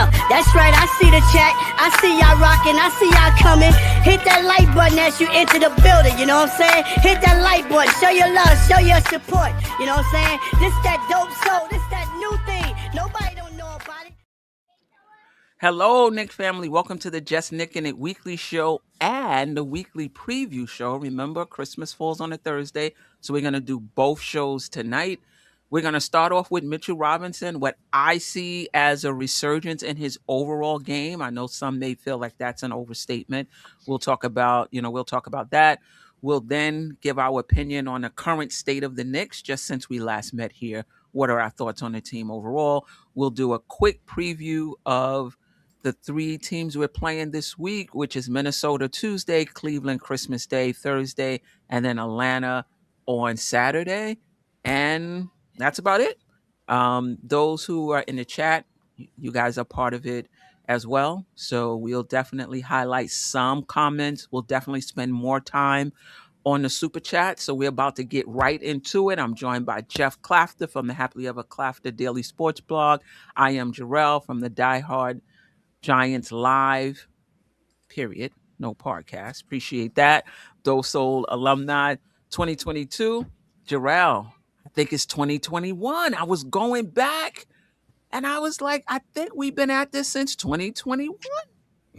Yeah, that's right. I see the chat. I see y'all rocking. I see y'all coming. Hit that like button as you enter the building. You know what I'm saying? Hit that like button. Show your love. Show your support. You know what I'm saying? This that dope soul. This that new thing. Nobody don't know about it. Hello, Knicks family. Welcome to the Just Knickin' It weekly show and the weekly preview show. Remember, Christmas falls on a Thursday, so we're going to do both shows tonight. We're going to start off with Mitchell Robinson, what I see as a resurgence in his overall game. I know some may feel like that's an overstatement. We'll talk about that. We'll then give our opinion on the current state of the Knicks, just since we last met here. What are our thoughts on the team overall? We'll do a quick preview of the three teams we're playing this week, which is Minnesota Tuesday, Cleveland Christmas Day Thursday, and then Atlanta on Saturday. And that's about it. Those who are in the chat, you guys are part of it as well. So we'll definitely highlight some comments. We'll definitely spend more time on the super chat. So we're about to get right into it. I'm joined by Jeff Clafter from the Happily Ever Clafter Daily Sports Blog. I am Jerrell from the Die Hard Giants Live, period. No podcast. Appreciate that. DopeSoul alumni 2022. Jerrell, I think it's 2021. I was going back and I was like, I think we've been at this since 2021.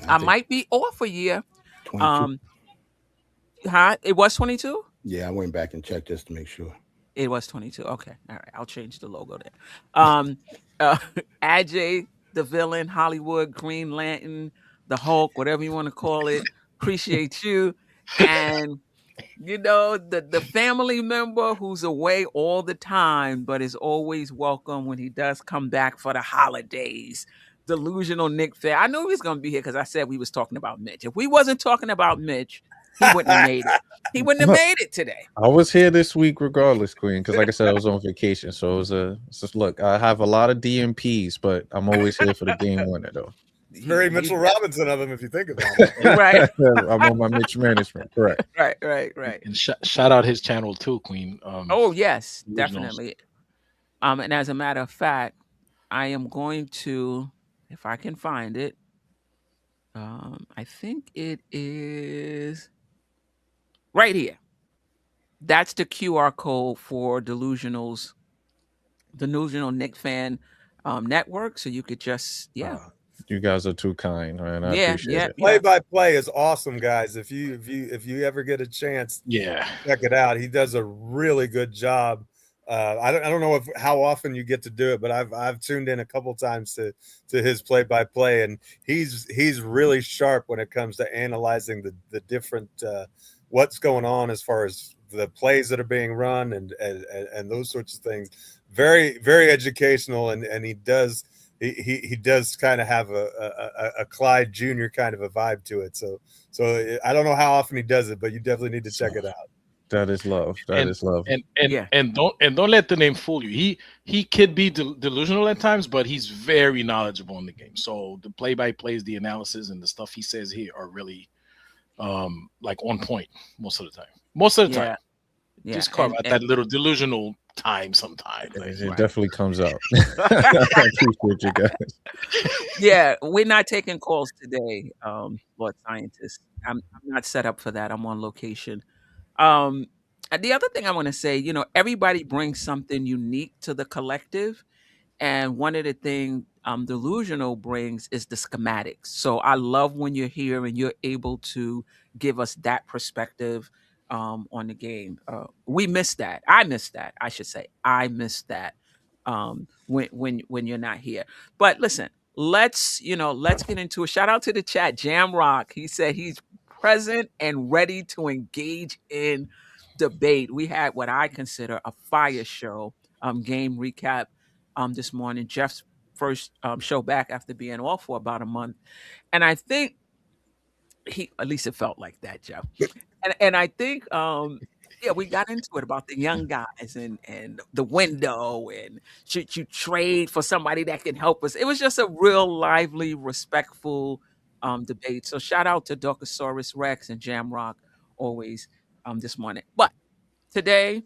I might be off a year. 22. It was 22? Yeah, I went back and checked just to make sure. It was 22. Okay. All right. I'll change the logo then. Ajay, the villain, Hollywood, Green Lantern, the Hulk, whatever you want to call it. Appreciate you. And, the family member who's away all the time, but is always welcome when he does come back for the holidays. Delusional Nick fan. I knew he was going to be here because I said we was talking about Mitch. If we wasn't talking about Mitch, he wouldn't have made it. He wouldn't have made it today. I was here this week regardless, Queen, because like I said, I was on vacation. So it was look, I have a lot of DMPs, but I'm always here for the game winner, though. It's very Mitchell Robinson of him, if you think about it. Right. I'm on my Mitch management. Correct. Right. And shout out his channel too, Queen. Oh, yes, definitely. And as a matter of fact, I am going to, if I can find it, I think it is right here. That's the QR code for Delusional Nick Fan Network. So you could just, you guys are too kind, man. I appreciate it. Play-by-play is awesome, guys. If you ever get a chance, check it out. He does a really good job. I don't know how often you get to do it, but I've tuned in a couple times to his play-by-play, and he's really sharp when it comes to analyzing the different what's going on as far as the plays that are being run and those sorts of things. Very, very educational, and he does kind of have a Clyde Jr. kind of a vibe to it. So I don't know how often he does it, but you definitely need to check it out. That is love. That is love. And don't let the name fool you. He could be delusional at times, but he's very knowledgeable in the game. So the play-by-plays, the analysis, and the stuff he says here are really like on point most of the time. Yeah. Just carve out that little delusional time sometimes. It definitely comes out. I appreciate you guys. Yeah, we're not taking calls today, Lord Scientist. I'm not set up for that. I'm on location. The other thing I want to say, everybody brings something unique to the collective. And one of the things Delusional brings is the schematics. So I love when you're here and you're able to give us that perspective on the game. We missed that. I missed that. I should say I missed that when you're not here. But listen, let's get into it. Shout out to the chat. Jamrock. He said he's present and ready to engage in debate. We had what I consider a fire show game recap this morning. Jeff's first show back after being off for about a month, and I think at least it felt like that, Jeff. And I think we got into it about the young guys and the window and should you trade for somebody that can help us. It was just a real lively, respectful debate. So shout out to Docosaurus Rex and Jamrock always this morning. But today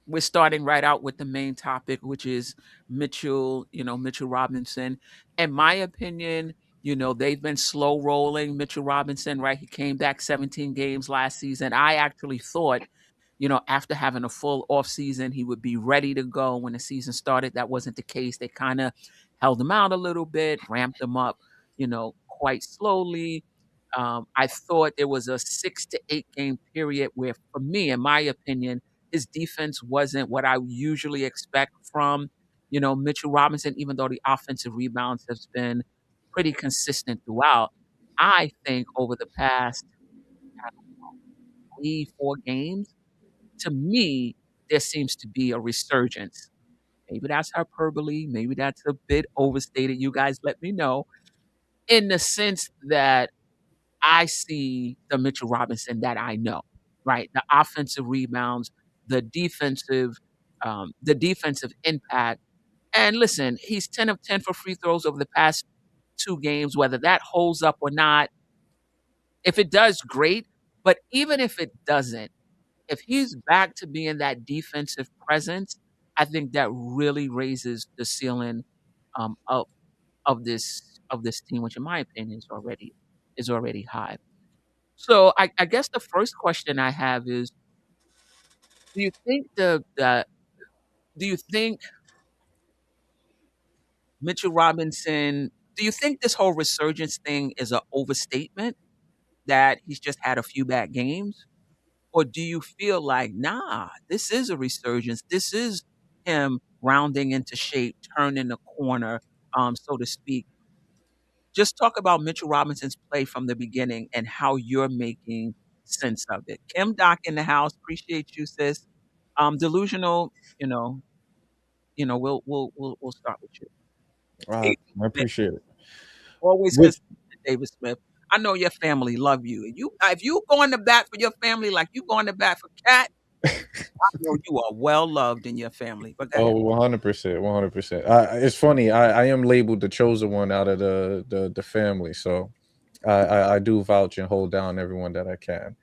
we're starting right out with the main topic, which is Mitchell, Mitchell Robinson. In my opinion, they've been slow rolling Mitchell Robinson, right? He came back 17 games last season. I actually thought, after having a full off season, he would be ready to go when the season started. That wasn't the case. They kind of held him out a little bit, ramped him up, quite slowly. I thought there was a 6 to 8 game period where, for me, in my opinion, his defense wasn't what I usually expect from, Mitchell Robinson, even though the offensive rebounds has been pretty consistent throughout. I think over the past 3, 4 games, to me, there seems to be a resurgence. Maybe that's hyperbole. Maybe that's a bit overstated. You guys let me know. In the sense that I see the Mitchell Robinson that I know, right? The offensive rebounds, the defensive impact. And listen, he's 10 of 10 for free throws over the past 2 games. Whether that holds up or not, if it does, great. But even if it doesn't, if he's back to being that defensive presence, I think that really raises the ceiling um, of of this team, which in my opinion is already high. So I guess the first question I have is, do you think do you think Mitchell Robinson, do you think this whole resurgence thing is an overstatement, that he's just had a few bad games? Or do you feel like, nah, this is a resurgence. This is him rounding into shape, turning the corner, so to speak. Just talk about Mitchell Robinson's play from the beginning and how you're making sense of it. Kim Doc in the house, appreciate you, sis. Delusional, you know, we'll start with you. I David Smith, appreciate it. always Which consistent, David Smith. I know your family love you. If you going to bat for your family like you going to bat for Cat, I know you are well loved in your family. But go Oh, ahead. 100%, 100%. It's funny. I am labeled the chosen one out of the family, so I do vouch and hold down everyone that I can.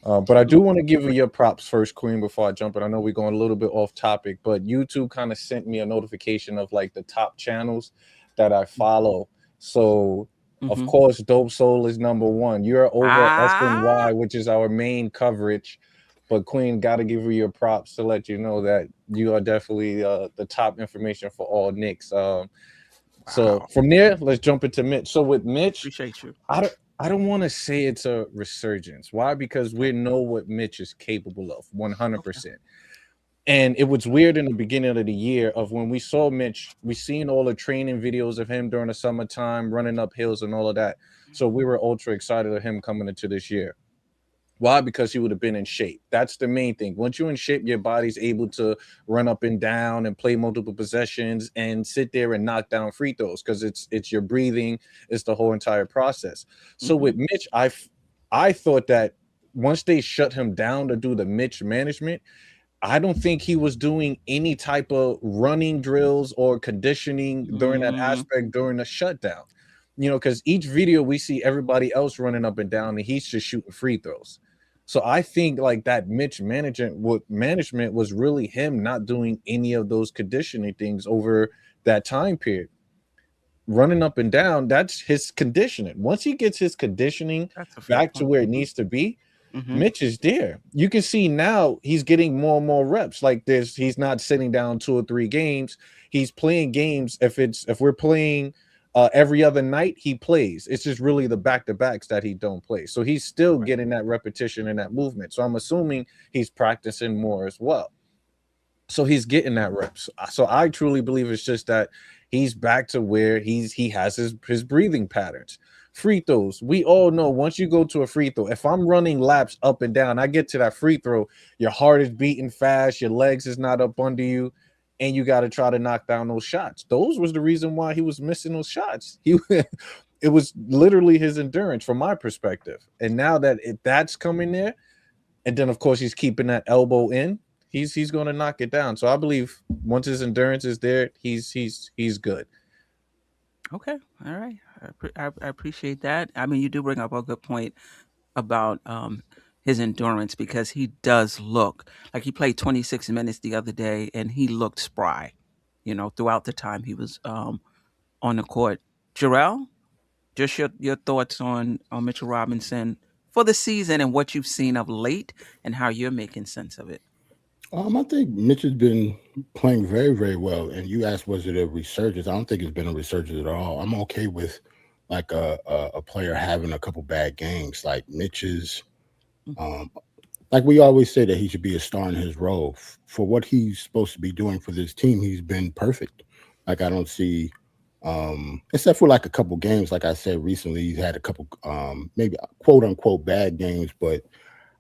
But I do want to give you your props first, Queen, before I jump in. I know we're going a little bit off topic, but YouTube kind of sent me a notification of like the top channels that I follow. So of course, Dope Soul is number one. You're over SNY, which is our main coverage. But Queen, got to give you your props to let you know that you are definitely the top information for all Knicks. So from there, let's jump into Mitch. So with Mitch, Appreciate you. I don't want to say it's a resurgence. Why? Because we know what Mitch is capable of, 100%. And it was weird in the beginning of the year of when we saw Mitch, we seen all the training videos of him during the summertime, running up hills and all of that. So we were ultra excited of him coming into this year. Why? Because he would have been in shape. That's the main thing. Once you're in shape, your body's able to run up and down and play multiple possessions and sit there and knock down free throws because it's your breathing, it's the whole entire process. So with Mitch, I thought that once they shut him down to do the Mitch management, I don't think he was doing any type of running drills or conditioning during that aspect during the shutdown. Because each video we see everybody else running up and down and he's just shooting free throws. So I think like that Mitch management was really him not doing any of those conditioning things over that time period. Running up and down, that's his conditioning. Once he gets his conditioning back to where it needs to be, Mitch is there. You can see now he's getting more and more reps. Like he's not sitting down 2 or 3 games. He's playing games. If we're playing every other night, he plays. It's just really the back-to-backs that he don't play. So he's still getting that repetition and that movement. So I'm assuming he's practicing more as well. So he's getting that reps. So I truly believe it's just that he's back to where he has his breathing patterns. Free throws. We all know once you go to a free throw, if I'm running laps up and down, I get to that free throw, your heart is beating fast, your legs is not up under you, and you got to try to knock down those shots. Those was the reason why he was missing those shots. It was literally his endurance from my perspective. And now that that's coming there, and then of course he's keeping that elbow in, he's going to knock it down. So I believe once his endurance is there, he's good. Okay. All right. I appreciate that. I mean, you do bring up a good point about his endurance, because he does look like he played 26 minutes the other day and he looked spry, throughout the time he was on the court. Jerrell, just your thoughts on Mitchell Robinson for the season and what you've seen of late and how you're making sense of it. I think Mitch has been playing very, very well. And you asked, was it a resurgence? I don't think it's been a resurgence at all. I'm okay with like a player having a couple bad games. Like Mitch is, like we always say that he should be a star in his role. For what he's supposed to be doing for this team, he's been perfect. Like I don't see, except for like a couple games, like I said recently, he's had a couple, maybe quote unquote bad games, but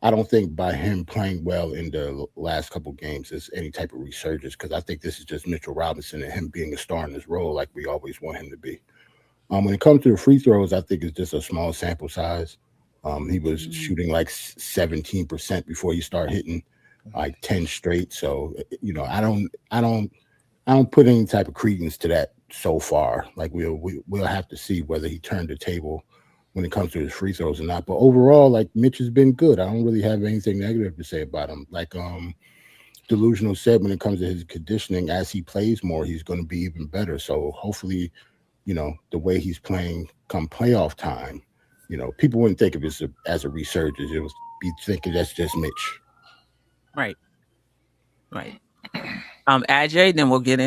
I don't think by him playing well in the last couple games is any type of resurgence, because I think this is just Mitchell Robinson and him being a star in his role like we always want him to be. When it comes to the free throws, I think it's just a small sample size. He was shooting like 17% before you start hitting like 10 straight. So, I don't put any type of credence to that so far. Like we'll have to see whether he turned the table when it comes to his free throws or not. But overall, like Mitch has been good. I don't really have anything negative to say about him. Like Delusional said, when it comes to his conditioning, as he plays more, he's going to be even better. So hopefully, the way he's playing come playoff time, people wouldn't think of it as a resurgence. It was be thinking that's just Mitch. Right. Ajay, then we'll get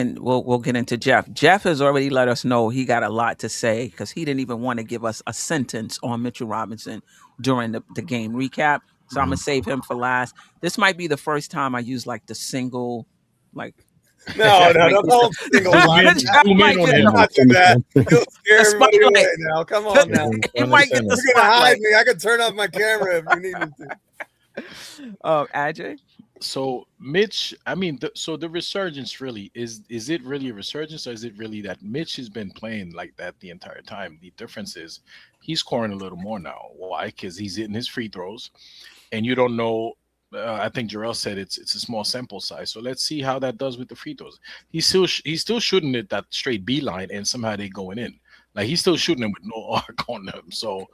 into Jeff. Jeff has already let us know he got a lot to say because he didn't even want to give us a sentence on Mitchell Robinson during the game recap. So I'm gonna save him for last. This might be the first time I use like the single, like. No, don't single line. Zoom in on him. Not do that. You'll scare everybody away now. Come on now. He might get the You're gonna hide me. I can turn off my camera if you need me to. Ajay. So Mitch, I mean, so the resurgence really is it really a resurgence, or is it really that Mitch has been playing like that the entire time? The difference is he's scoring a little more now. Why? Because he's hitting his free throws, and you don't know. I think Jerrell said it's a small sample size, so let's see how that does with the free throws. He's still shooting it that straight B line, and somehow they going in. Like he's still shooting them with no arc on them. So,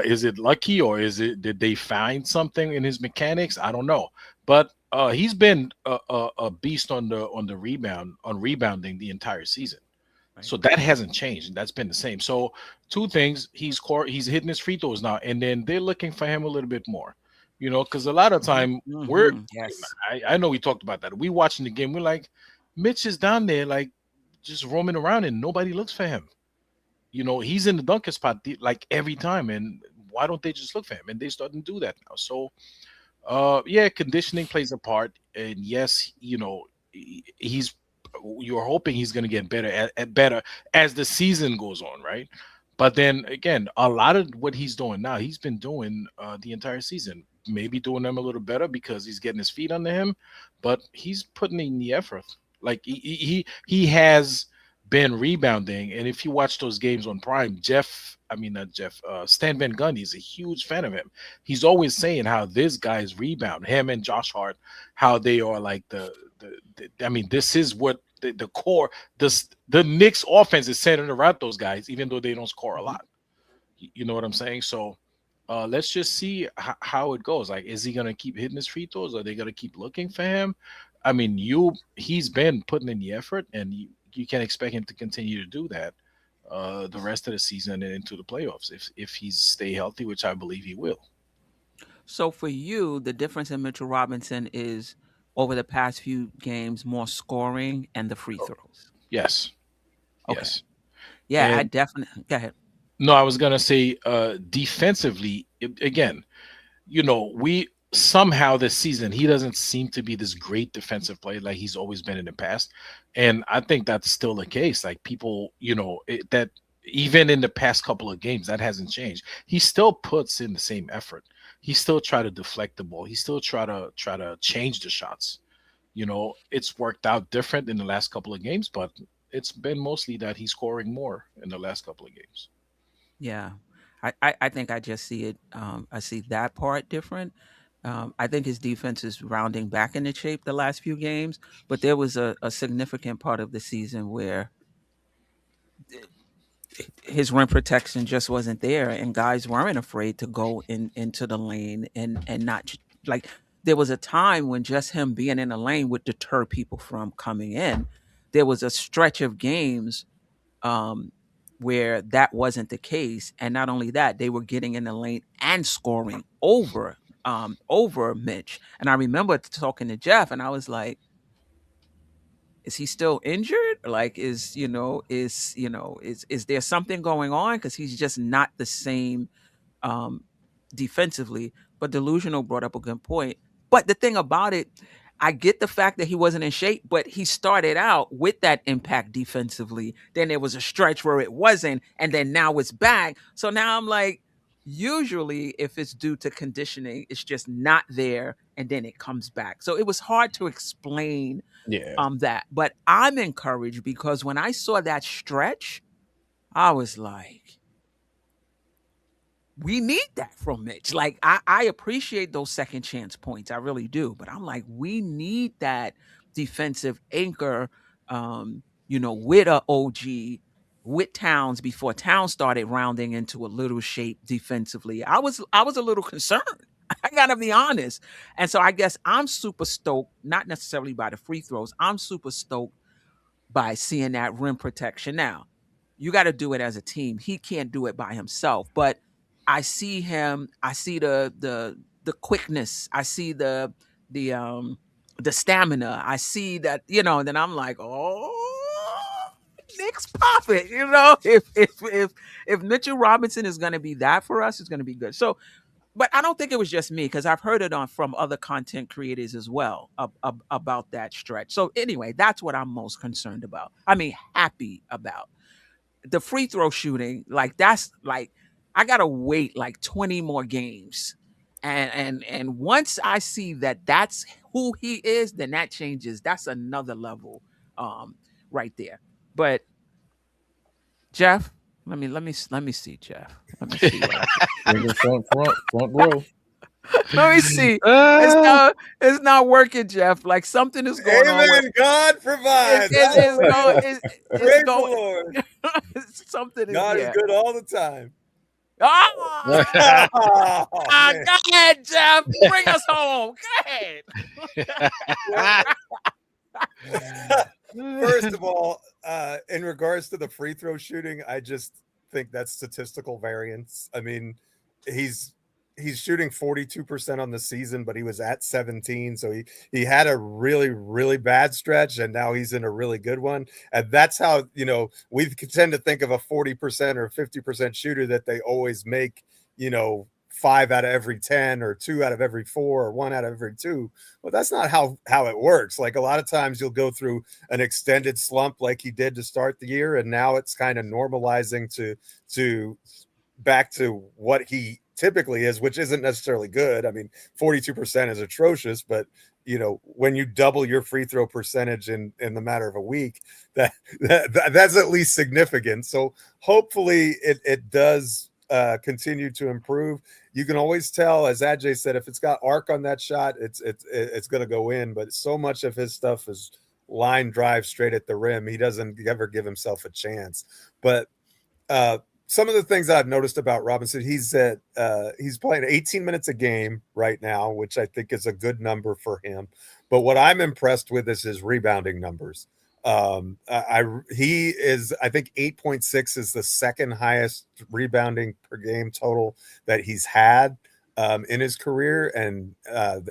is it lucky, or did they find something in his mechanics? I don't know. But he's been a beast on rebounding the entire season. Right. So that hasn't changed. That's been the same. So two things: he's hitting his free throws now, and then they're looking for him a little bit more. Because a lot of time I know we talked about that. We watching the game, we're like, Mitch is down there like just roaming around, and nobody looks for him. He's in the dunker spot like every time, and why don't they just look for him? And they starting to do that now. So, conditioning plays a part, and yes, you're hoping he's going to get better as the season goes on, right? But then again, a lot of what he's doing now, he's been doing the entire season. Maybe doing them a little better because he's getting his feet under him, but he's putting in the effort. Like he has been rebounding, and if you watch those games on Prime, Stan Van Gundy is a huge fan of him. He's always saying how this guy's rebound, him and Josh Hart, how they are like this is what the core. The Knicks offense is centered around those guys, even though they don't score a lot. You know what I'm saying? So. Let's just see how it goes. Like, is he going to keep hitting his free throws? Are they going to keep looking for him? I mean, he's been putting in the effort, and you can expect him to continue to do that the rest of the season and into the playoffs if he's stay healthy, which I believe he will. So for you, the difference in Mitchell Robinson is over the past few games, more scoring and the free throws. Yes. Okay. Yes. Yeah, and I definitely go ahead. No, I was gonna say defensively again. We somehow this season he doesn't seem to be this great defensive player like he's always been in the past, and I think that's still the case. Like people, that even in the past couple of games that hasn't changed. He still puts in the same effort. He still try to deflect the ball. He still try to change the shots. It's worked out different in the last couple of games, but it's been mostly that he's scoring more in the last couple of games. Yeah, I think I just see it. I see that part different. I think his defense is rounding back into shape the last few games, but there was a significant part of the season where his rim protection just wasn't there, and guys weren't afraid to go into the lane and not like there was a time when just him being in the lane would deter people from coming in. There was a stretch of games um, where that wasn't the case, and not only that, they were getting in the lane and scoring over Mitch. And I remember talking to Jeff, and I was like, is he still injured? Like, is there something going on? Because he's just not the same um, defensively. But Delusional brought up a good point. But the thing about it, I get the fact that he wasn't in shape, but he started out with that impact defensively. Then there was a stretch where it wasn't, and then now it's back. So now I'm like, usually if it's due to conditioning, it's just not there, and then it comes back. So it was hard to explain that. But I'm encouraged because when I saw that stretch, I was like, we need that from Mitch. Like, I appreciate those second chance points. I really do. But I'm like, we need that defensive anchor, with a OG, with Towns before Towns started rounding into a little shape defensively. I was a little concerned. I gotta be honest. And so I guess I'm super stoked, not necessarily by the free throws. I'm super stoked by seeing that rim protection. Now, you got to do it as a team. He can't do it by himself, but I see him. I see the quickness. I see the stamina. I see that, and then I'm like, oh, Knicks profit. If Mitchell Robinson is going to be that for us, it's going to be good. So, but I don't think it was just me, because I've heard it from other content creators as well about that stretch. So anyway, that's what I'm most concerned about. I mean, happy about the free throw shooting. Like, that's like, I gotta wait like 20 more games, and once I see that that's who he is, then that changes. That's another level, right there. But Jeff, let me see, Jeff. Let me see. front row. Let me see. It's not working, Jeff. Like, something is going on. Amen. God provides. It's going. Something is. God is good all the time. Oh, go ahead, Jeff. Bring us home. Go ahead. First of all, in regards to the free throw shooting, I just think that's statistical variance. I mean, he's shooting 42% on the season, but he was at 17. So he had a really, really bad stretch, and now he's in a really good one. And that's how, we tend to think of a 40% or 50% shooter that they always make, 5 out of every 10 or 2 out of every 4 or 1 out of every 2. Well, that's not how it works. Like, a lot of times you'll go through an extended slump like he did to start the year, and now it's kind of normalizing to back to what he typically is, which isn't necessarily good. I mean, 42% is atrocious, but when you double your free throw percentage in the matter of a week, that's at least significant. So hopefully it does continue to improve. You can always tell, as Ajay said, if it's got arc on that shot, it's going to go in. But so much of his stuff is line drive straight at the rim. He doesn't ever give himself a chance. But some of the things I've noticed about Robinson, he's playing 18 minutes a game right now, which I think is a good number for him. But what I'm impressed with is his rebounding numbers. He is, I think 8.6 is the second highest rebounding per game total that he's had in his career. And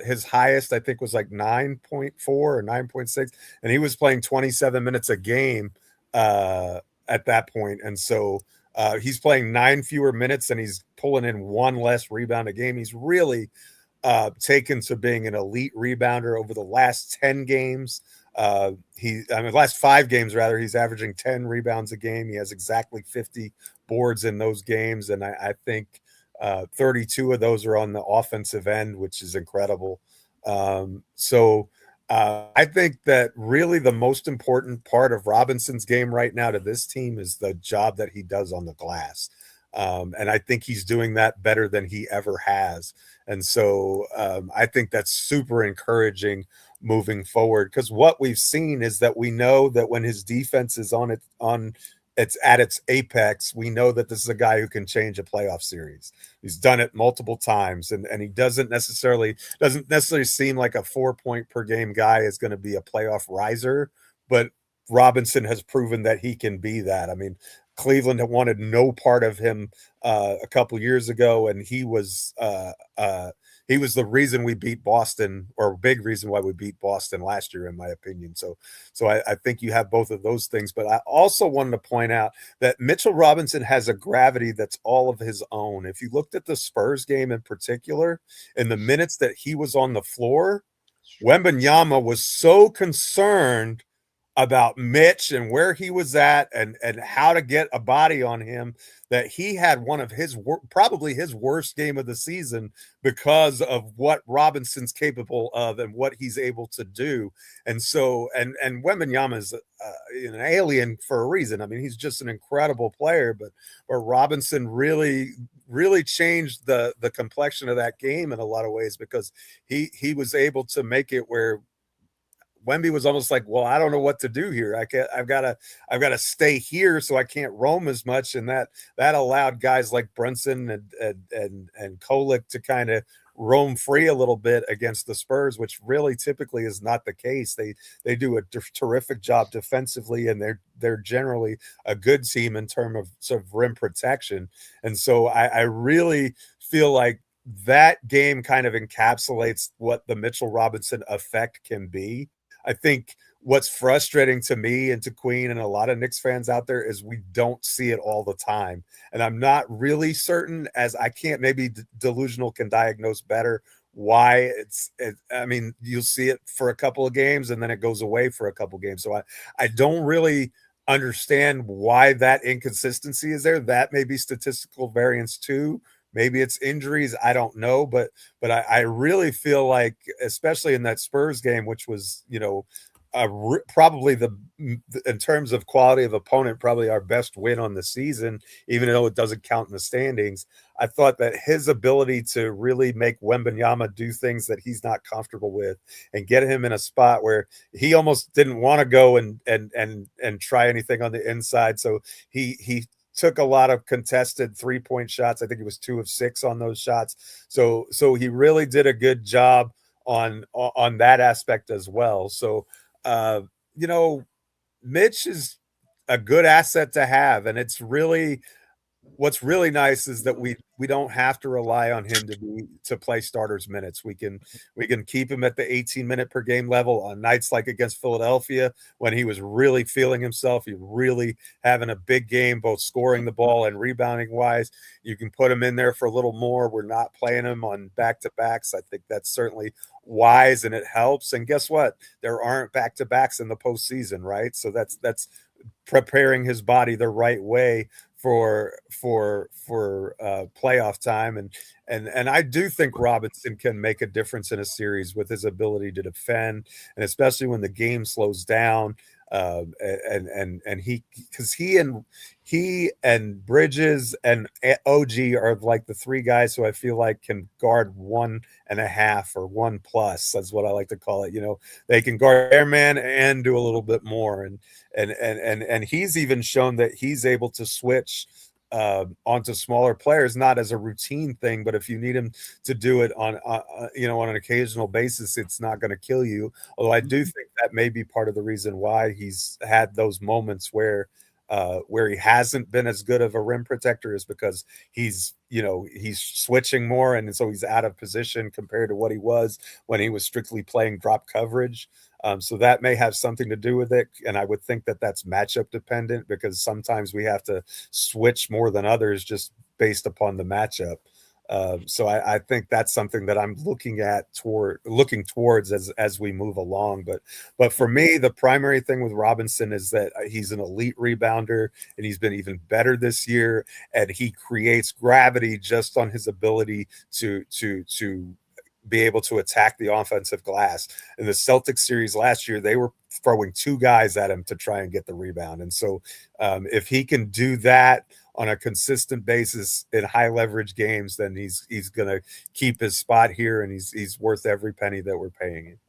his highest, I think, was like 9.4 or 9.6. And he was playing 27 minutes a game at that point. And so he's playing 9 fewer minutes, and he's pulling in 1 less rebound a game. He's really taken to being an elite rebounder over the last 10 games. Last 5 games rather, he's averaging 10 rebounds a game. He has exactly 50 boards in those games, and I think 32 of those are on the offensive end, which is incredible. I think that really the most important part of Robinson's game right now to this team is the job that he does on the glass. And I think he's doing that better than he ever has. And so I think that's super encouraging moving forward, because what we've seen is that we know that when his defense is on it's at its apex, we know that this is a guy who can change a playoff series. He's done it multiple times, and he doesn't necessarily seem like a 4-point per game guy is going to be a playoff riser, but Robinson has proven that he can be that. I mean, Cleveland had wanted no part of him a couple years ago, and he was the reason we beat Boston, or a big reason why we beat Boston last year, in my opinion. So I think you have both of those things. But I also wanted to point out that Mitchell Robinson has a gravity that's all of his own. If you looked at the Spurs game in particular, in the minutes that he was on the floor, Wembanyama was so concerned about Mitch and where he was at and how to get a body on him that he had one of his probably his worst game of the season because of what Robinson's capable of and what he's able to do. And so and Wembanyama is an alien for a reason. I mean, he's just an incredible player, but Robinson really changed the complexion of that game in a lot of ways, because he was able to make it where Wemby was almost like, well, I don't know what to do here. I've got to stay here, so I can't roam as much. And that allowed guys like Brunson and Kolek to kind of roam free a little bit against the Spurs, which really typically is not the case. They do a terrific job defensively, and they're generally a good team in terms of sort of rim protection. And so I really feel like that game kind of encapsulates what the Mitchell Robinson effect can be. I think what's frustrating to me and to Queen and a lot of Knicks fans out there is we don't see it all the time. And I'm not really certain, as I can't, maybe Delusional can diagnose better why I mean, you'll see it for a couple of games and then it goes away for a couple of games. So I don't really understand why that inconsistency is there. That may be statistical variance too. Maybe it's injuries. I don't know, but I really feel like, especially in that Spurs game, which was, probably in terms of quality of opponent, probably our best win on the season, even though it doesn't count in the standings. I thought that his ability to really make Wembanyama do things that he's not comfortable with and get him in a spot where he almost didn't want to go and try anything on the inside. So he took a lot of contested 3-point shots. I think he was 2 of 6 on those shots. So he really did a good job on that aspect as well. So, Mitch is a good asset to have. And it's really, what's really nice is that we don't have to rely on him to play starters minutes. We can keep him at the 18-minute per game level on nights like against Philadelphia when he was really feeling himself. He really having a big game, both scoring the ball and rebounding wise. You can put him in there for a little more. We're not playing him on back-to-backs. I think that's certainly wise and it helps. And guess what? There aren't back-to-backs in the postseason, right? So that's preparing his body the right way for playoff time. And I do think Robinson can make a difference in a series with his ability to defend, and especially when the game slows down. And he and Bridges and OG are like the 3 guys who I feel like can guard 1.5 or 1+. That's what I like to call it. They can guard their man and do a little bit more. And he's even shown that he's able to switch onto smaller players, not as a routine thing, but if you need him to do it on an occasional basis, it's not going to kill you. Although I do think that may be part of the reason why he's had those moments where he hasn't been as good of a rim protector, is because he's switching more, and so he's out of position compared to what he was when he was strictly playing drop coverage. So that may have something to do with it. And I would think that that's matchup dependent, because sometimes we have to switch more than others just based upon the matchup. So I think that's something that I'm looking towards as we move along. But for me, the primary thing with Robinson is that he's an elite rebounder, and he's been even better this year. And he creates gravity just on his ability to be able to attack the offensive glass. In the Celtics series last year, they were throwing 2 guys at him to try and get the rebound. And so if he can do that on a consistent basis in high leverage games, then he's going to keep his spot here, and he's worth every penny that we're paying him.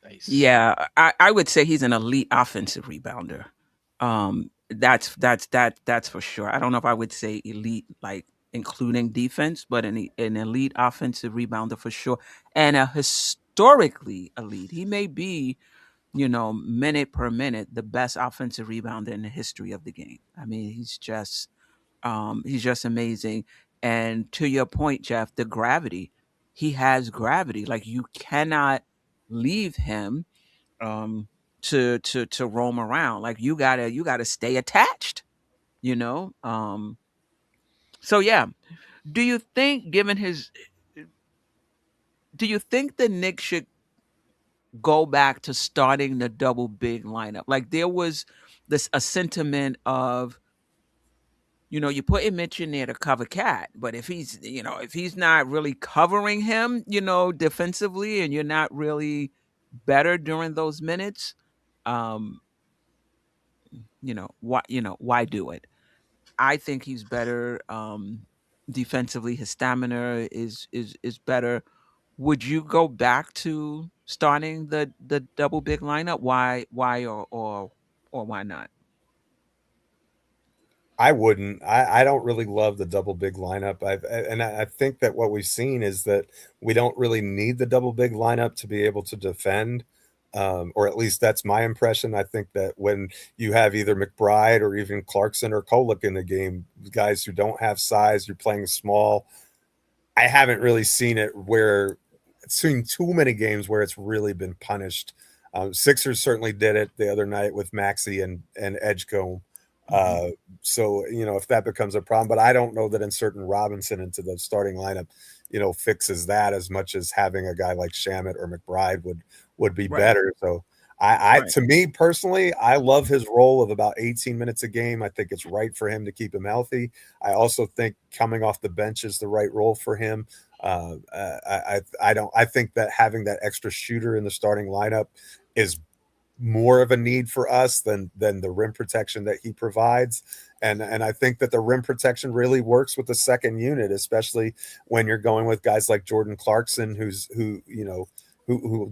Nice. Yeah, I would say he's an elite offensive rebounder. That's for sure. I don't know if I would say elite, like including defense, but an elite offensive rebounder for sure, and a historically elite. He may be, minute per minute, the best offensive rebounder in the history of the game. I mean, he's just amazing. And to your point, Jeff, the gravity, he has gravity. Like you cannot leave him to roam around. Like you gotta stay attached, you know. So yeah, do you think, given his, do you think the Knicks should go back to starting the double big lineup? Like there was this a sentiment of, you put Mitch in there to cover Cat, but if he's not really covering him, defensively, and you're not really better during those minutes, um, why do it? I think he's better defensively. His stamina is better. Would you go back to starting the double big lineup? Why or why not? I wouldn't. I don't really love the double big lineup. I think that what we've seen is that we don't really need the double big lineup to be able to defend, or at least that's my impression. I think that when you have either McBride or even Clarkson or Kolek in the game, guys who don't have size, you're playing small. I haven't really seen too many games where it's really been punished. Sixers certainly did it the other night with Maxey and Edgecombe. So if that becomes a problem, but I don't know that inserting Robinson into the starting lineup, fixes that as much as having a guy like Shamet or McBride would be Right. better. So Right. to me personally, I love his role of about 18 minutes a game. I think it's right for him to keep him healthy. I also think coming off the bench is the right role for him. I think that having that extra shooter in the starting lineup is more of a need for us than the rim protection that he provides. And I think that the rim protection really works with the second unit, especially when you're going with guys like Jordan Clarkson, who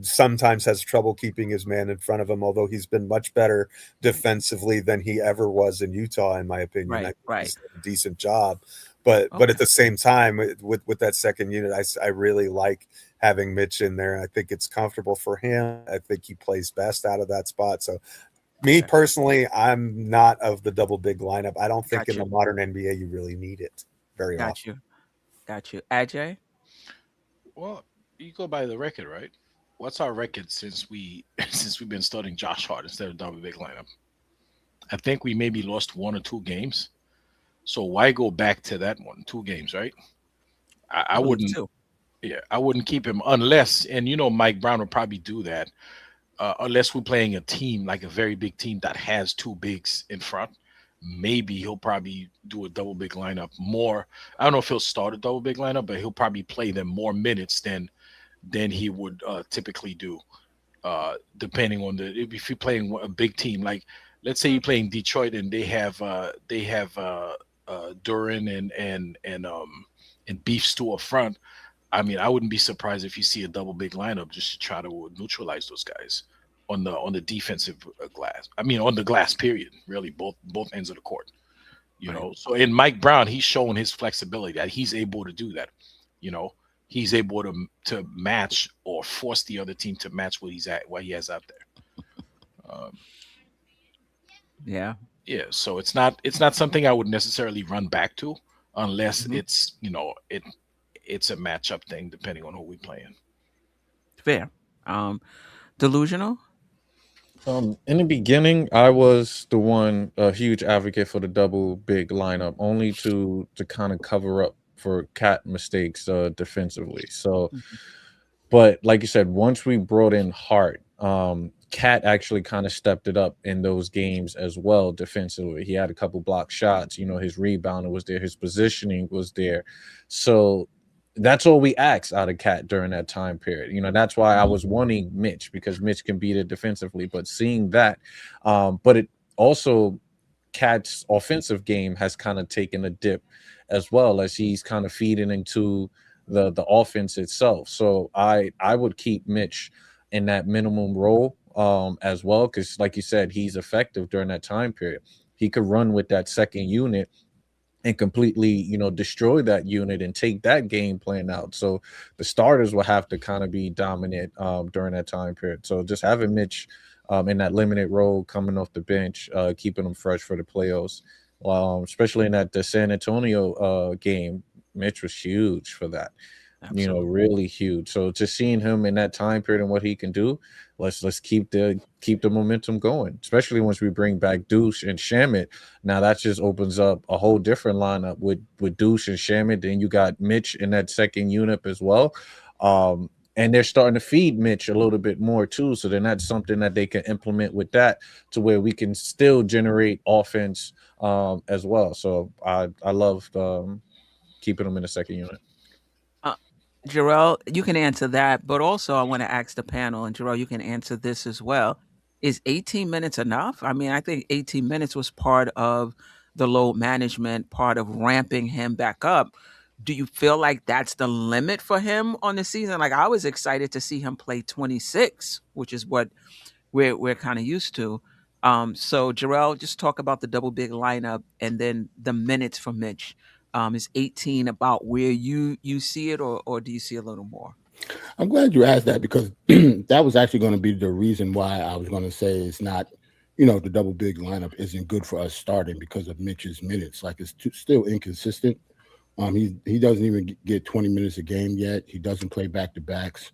sometimes has trouble keeping his man in front of him, although he's been much better defensively than he ever was in Utah, in my opinion. I think Right. he's done a decent job. But Okay. at the same time, with that second unit, I really like having Mitch in there. I think it's comfortable for him. I think he plays best out of that spot. So me Okay. personally, I'm not of the double big lineup. I don't think Got in the you. modern NBA you really need it very often. Got you. Got you. Ajay? Well, you go by the record, right? What's our record since since we've been starting Josh Hart instead of double big lineup? I think we maybe lost 1 or 2 games. So why go back to that one? 2 games, right? I, I I believe wouldn't. too. Yeah, I wouldn't keep him unless, and Mike Brown would probably do that, unless we're playing a team like a very big team that has 2 bigs in front. Maybe he'll probably do a double big lineup more. I don't know if he'll start a double big lineup, but he'll probably play them more minutes than he would typically do, depending on if you're playing a big team. Like let's say you're playing Detroit and they have Duran and Beef Stew up front. I mean, I wouldn't be surprised if you see a double big lineup just to try to neutralize those guys on the defensive glass. I mean, on the glass period, really, both ends of the court. Right. So in Mike Brown, he's showing his flexibility that he's able to do that. You know, he's able to match or force the other team to match what he has out there. Um, Yeah. yeah, so it's not something I would necessarily run back to unless Mhm. it's a matchup thing depending on who we playing. Fair. Delusional? In the beginning, I was the one a huge advocate for the double big lineup, only to kind of cover up for Cat mistakes defensively. So, Mhm. but like you said, once we brought in Hart, Cat actually kind of stepped it up in those games as well defensively. He had a couple block shots. His rebounding was there, his positioning was there. So that's all we asked out of Cat during that time period. That's why I was wanting Mitch, because Mitch can beat it defensively. But seeing that, but it also Cat's offensive game has kind of taken a dip as well, as he's kind of feeding into the offense itself. So I would keep Mitch in that minimum role as well, because like you said, he's effective during that time period. He could run with that second unit and completely, destroy that unit and take that game plan out. So the starters will have to kind of be dominant during that time period. So just having Mitch in that limited role, coming off the bench, keeping him fresh for the playoffs, especially in the San Antonio game, Mitch was huge for that. Absolutely. Really huge. So just seeing him in that time period and what he can do, let's keep the momentum going, especially once we bring back Deuce and Shamit. Now that just opens up a whole different lineup with Deuce and Shamit. Then you got Mitch in that second unit as well. And they're starting to feed Mitch a little bit more too. So then that's something that they can implement with that to where we can still generate offense as well. So I loved keeping them in the second unit. Jerrell, you can answer that, but also I want to ask the panel, and Jerrell, you can answer this as well. Is 18 minutes enough? I mean, I think 18 minutes was part of the load management, part of ramping him back up. Do you feel like that's the limit for him on the season? Like, I was excited to see him play 26, which is what we're kind of used to. So Jerrell, just talk about the double big lineup and then the minutes for Mitch. Is 18 about where you see it, or do you see a little more? I'm glad you asked that, because that was actually going to be the reason why I was going to say it's not, the double big lineup isn't good for us starting because of Mitch's minutes. Like, it's still inconsistent. He doesn't even get 20 minutes a game yet. He doesn't play back-to-backs.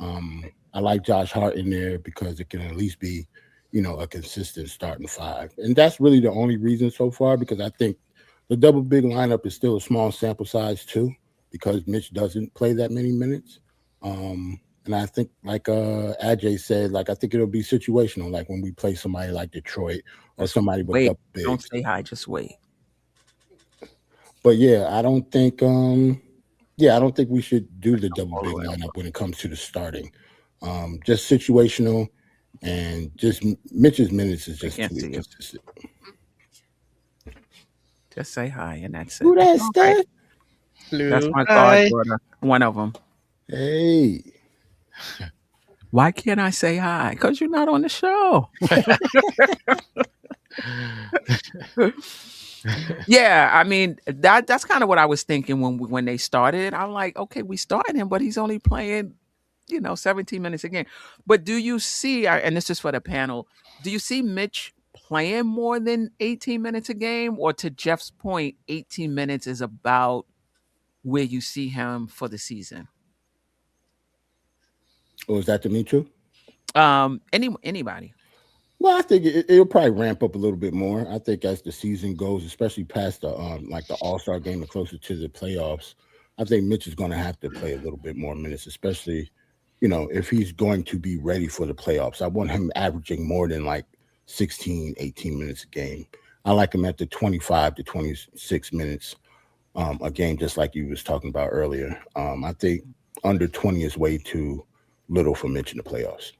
I like Josh Hart in there because it can at least be, a consistent starting five. And that's really the only reason so far, because I think the double big lineup is still a small sample size too, because Mitch doesn't play that many minutes. And I think, like Ajay said, like, I think it'll be situational, like when we play somebody like Detroit or somebody with double bigs. Don't say hi, just wait. But yeah, I don't think we should do the double big lineup when it comes to the starting. Just situational, and just Mitch's minutes is just too inconsistent. Just say hi, and that's it. Who that's that? That's my goddaughter, one of them. Hey. Why can't I say hi? Because you're not on the show. Yeah, I mean, that's kind of what I was thinking when they started. I'm like, okay, we started him, but he's only playing, 17 minutes a game. But do you see, and this is for the panel, do you see Mitch playing more than 18 minutes a game? Or, to Jeff's point, 18 minutes is about where you see him for the season? Or is that to me too? Anybody. Well, I think it'll probably ramp up a little bit more. I think as the season goes, especially past the the All-Star game and closer to the playoffs, I think Mitch is going to have to play a little bit more minutes, especially, if he's going to be ready for the playoffs. I want him averaging more than like 16, 18 minutes a game. I like him at the 25 to 26 minutes a game, just like you was talking about earlier. I think under 20 is way too little for Mitch in the playoffs.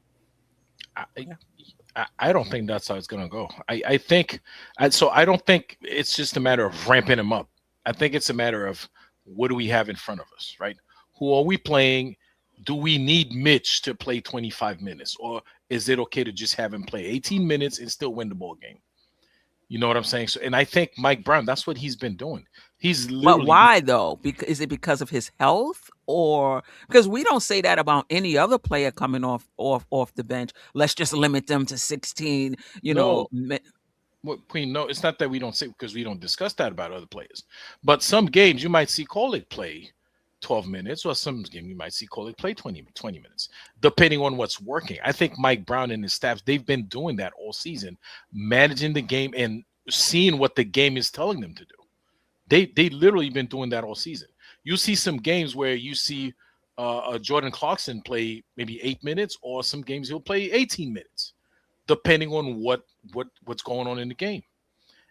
I don't think that's how it's going to go. I think I don't think it's just a matter of ramping him up. I think it's a matter of, what do we have in front of us, right? Who are we playing? Do we need Mitch to play 25 minutes, or is it okay to just have him play 18 minutes and still win the ball game? You know what I'm saying? So, and I think Mike Brown, that's what he's been doing. He's literally. But why though? Is it because of his health, or because we don't say that about any other player coming off the bench? Let's just limit them to 16. Well, Queen, no, it's not that we don't say, because we don't discuss that about other players. But some games you might see Kolek play 12 minutes, or some game you might see Kolek play 20 minutes, depending on what's working. I think Mike Brown and his staff, they've been doing that all season, managing the game and seeing what the game is telling them to do. They literally been doing that all season. You see some games where you see Jordan Clarkson play maybe 8 minutes, or some games he'll play 18 minutes, depending on what's going on in the game.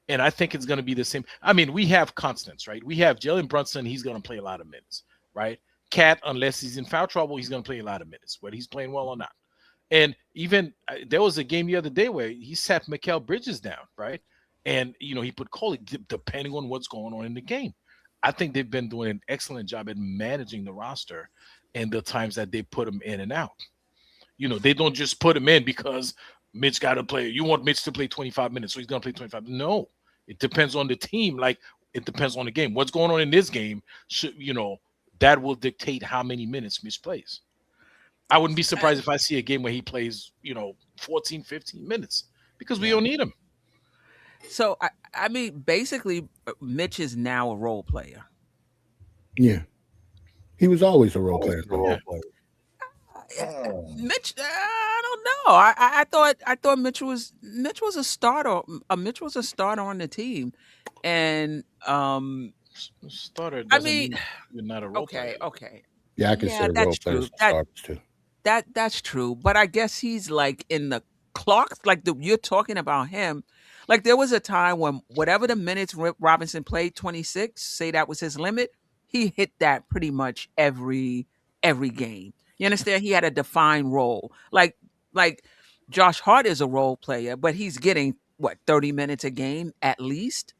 And I think it's going to be the same. I mean, we have constants, right? We have Jalen Brunson. He's going to play a lot of minutes, right? Cat, unless he's in foul trouble, he's going to play a lot of minutes, whether he's playing well or not. And even there was a game the other day where he sat Mikal Bridges down, right? And, he put Kolek, depending on what's going on in the game. I think they've been doing an excellent job at managing the roster and the times that they put him in and out. You know, they don't just put him in because Mitch got to play. You want Mitch to play 25 minutes, so he's going to play 25. No, it depends on the team. Like, it depends on the game. What's going on in this game, you know, that will dictate how many minutes Mitch plays. I wouldn't be surprised if I see a game where he plays, you know, 14, 15 minutes because we don't need him. So, I mean, basically, Mitch is now a role player. Yeah. He was always a role player. Mitch, I don't know. I thought Mitch was a starter. Mitch was a starter on the team, and starter doesn't mean you're not a role player. Okay. Yeah, I consider role players starters too. That's true, but I guess he's like in the clocks. Like you're talking about him. Like there was a time when whatever the minutes Robinson played, 26, say that was his limit. He hit that pretty much every game. You understand? He had a defined role. Like Josh Hart is a role player, but he's getting 30 minutes a game at least.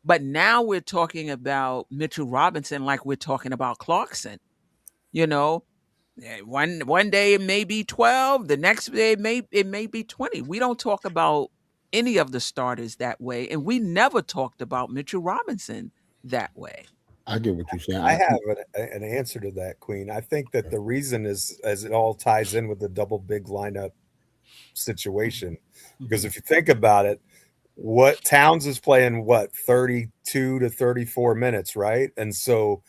But now we're talking about Mitchell Robinson like we're talking about Clarkson. You know, one day it may be 12, the next day it may be 20. We don't talk about any of the starters that way, and we never talked about Mitchell Robinson that way. I get what you're saying. I have an answer to that, Queen. I think that the reason is, as it all ties in with the double big lineup situation, because if you think about it, what Towns is playing, 32 to 34 minutes, right? And so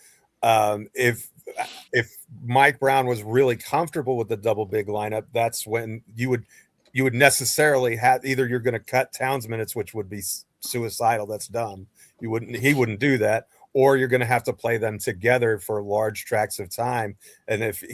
if Mike Brown was really comfortable with the double big lineup, that's when you would necessarily have either you're going to cut Towns minutes, which would be suicidal. That's dumb. He wouldn't do that. Or you're going to have to play them together for large tracts of time. And if